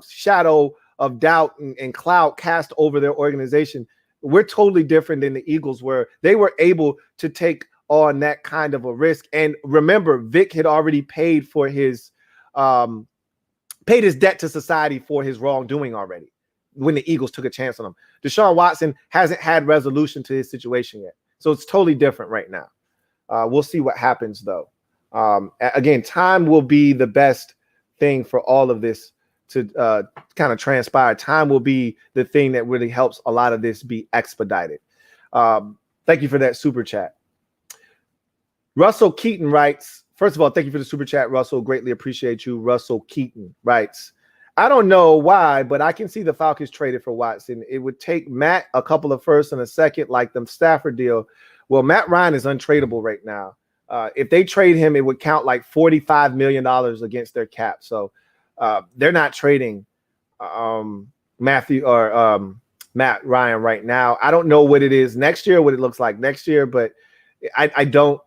shadow of doubt and cloud cast over their organization. We're totally different than the Eagles, where they were able to take on that kind of a risk. And remember, Vic had already paid for his debt to society for his wrongdoing already when the Eagles took a chance on him. Deshaun Watson hasn't had resolution to his situation yet. So it's totally different right now. We'll see what happens, though. Again, time will be the best thing for all of this to kind of transpire. Time will be the thing that really helps a lot of this be expedited. Thank you for that super chat. Russell Keaton writes, first of all, thank you for the super chat, Russell. Greatly appreciate you. Russell Keaton writes, I don't know why, but I can see the Falcons traded for Watson. It would take Matt a couple of firsts and a second, like the Stafford deal. Well, Matt Ryan is untradeable right now. If they trade him, it would count like $45 million against their cap. So they're not trading Matt Ryan right now. I don't know what it is next year, what it looks like next year, but I don't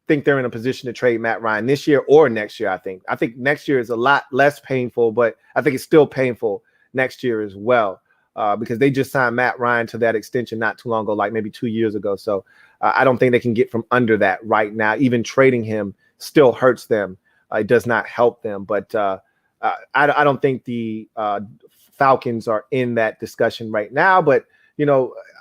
think they're in a position to trade Matt Ryan this year or next year. I think next year is a lot less painful, but I think it's still painful next year as well because they just signed Matt Ryan to that extension not too long ago, like maybe 2 years ago. So I don't think they can get from under that right now. Even trading him still hurts them. It does not help them. But I don't think the Falcons are in that discussion right now. But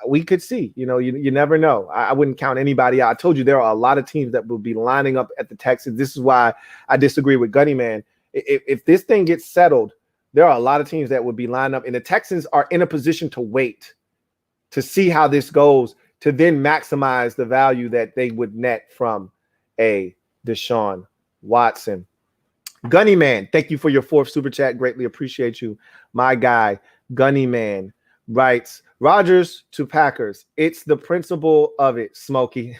we could see. You never know. I wouldn't count anybody out. I told you there are a lot of teams that will be lining up at the Texans. This is why I disagree with Gunny Man. If this thing gets settled, there are a lot of teams that would be lined up, and the Texans are in a position to wait to see how this goes, to then maximize the value that they would net from a Deshaun Watson. Gunny Man, thank you for your fourth super chat. Greatly appreciate you. My guy, Gunny Man, writes, Rodgers to Packers. It's the principle of it, Smokey.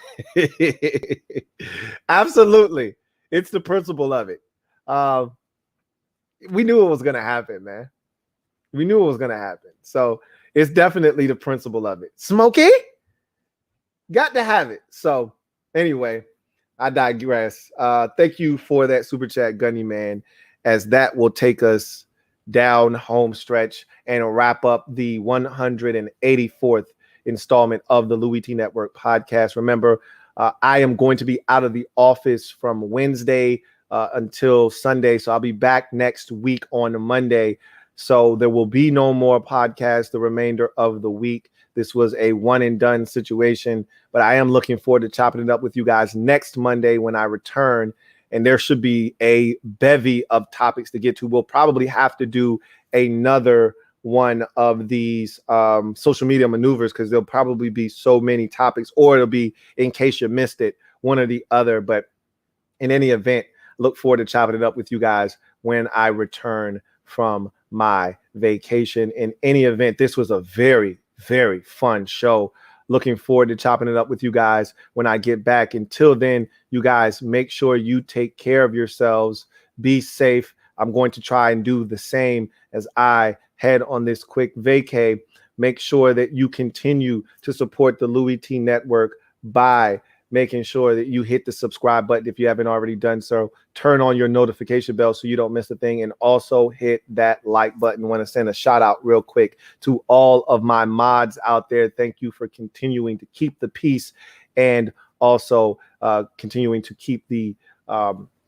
Absolutely. It's the principle of it. We knew it was going to happen, man. We knew it was going to happen. So it's definitely the principle of it. Smokey? Got to have it. So anyway, I digress. Thank you for that super chat, Gunny Man, as that will take us down home stretch and wrap up the 184th installment of the Louie T Network podcast. Remember, I am going to be out of the office from Wednesday until Sunday. So I'll be back next week on Monday. So there will be no more podcasts the remainder of the week. This was a one and done situation, but I am looking forward to chopping it up with you guys next Monday when I return. And there should be a bevy of topics to get to. We'll probably have to do another one of these social media maneuvers because there'll probably be so many topics, or it'll be, in case you missed it, one or the other. But in any event, look forward to chopping it up with you guys when I return from my vacation. In any event, this was a very, very fun show. Looking forward to chopping it up with you guys when I get back. Until then, you guys, make sure you take care of yourselves. Be safe. I'm going to try and do the same as I head on this quick vacay. Make sure that you continue to support the Louie T Network by making sure that you hit the subscribe button if you haven't already done so. Turn on your notification bell so you don't miss a thing, and also hit that like button. I want to send a shout out real quick to all of my mods out there. Thank you for continuing to keep the peace and also continuing to keep the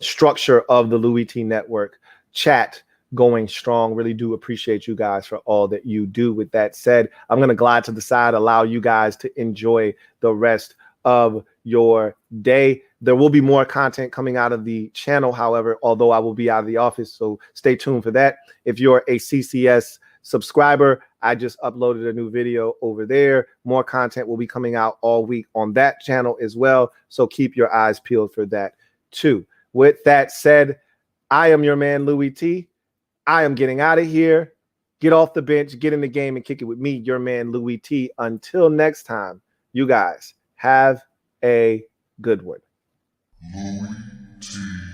structure of the Louie T Network chat going strong. Really do appreciate you guys for all that you do. With that said, I'm going to glide to the side, allow you guys to enjoy the rest of your day. There will be more content coming out of the channel, however, although I will be out of the office, so stay tuned for that. If you're a CCS subscriber. I just uploaded a new video over there. More content will be coming out all week on that channel as well. So keep your eyes peeled for that too. With that said, I am your man, Louie T. I am getting out of here. Get off the bench, get in the game, and kick it with me, your man, Louie T. Until next time, you guys have a good one. LouieTeeNetwork.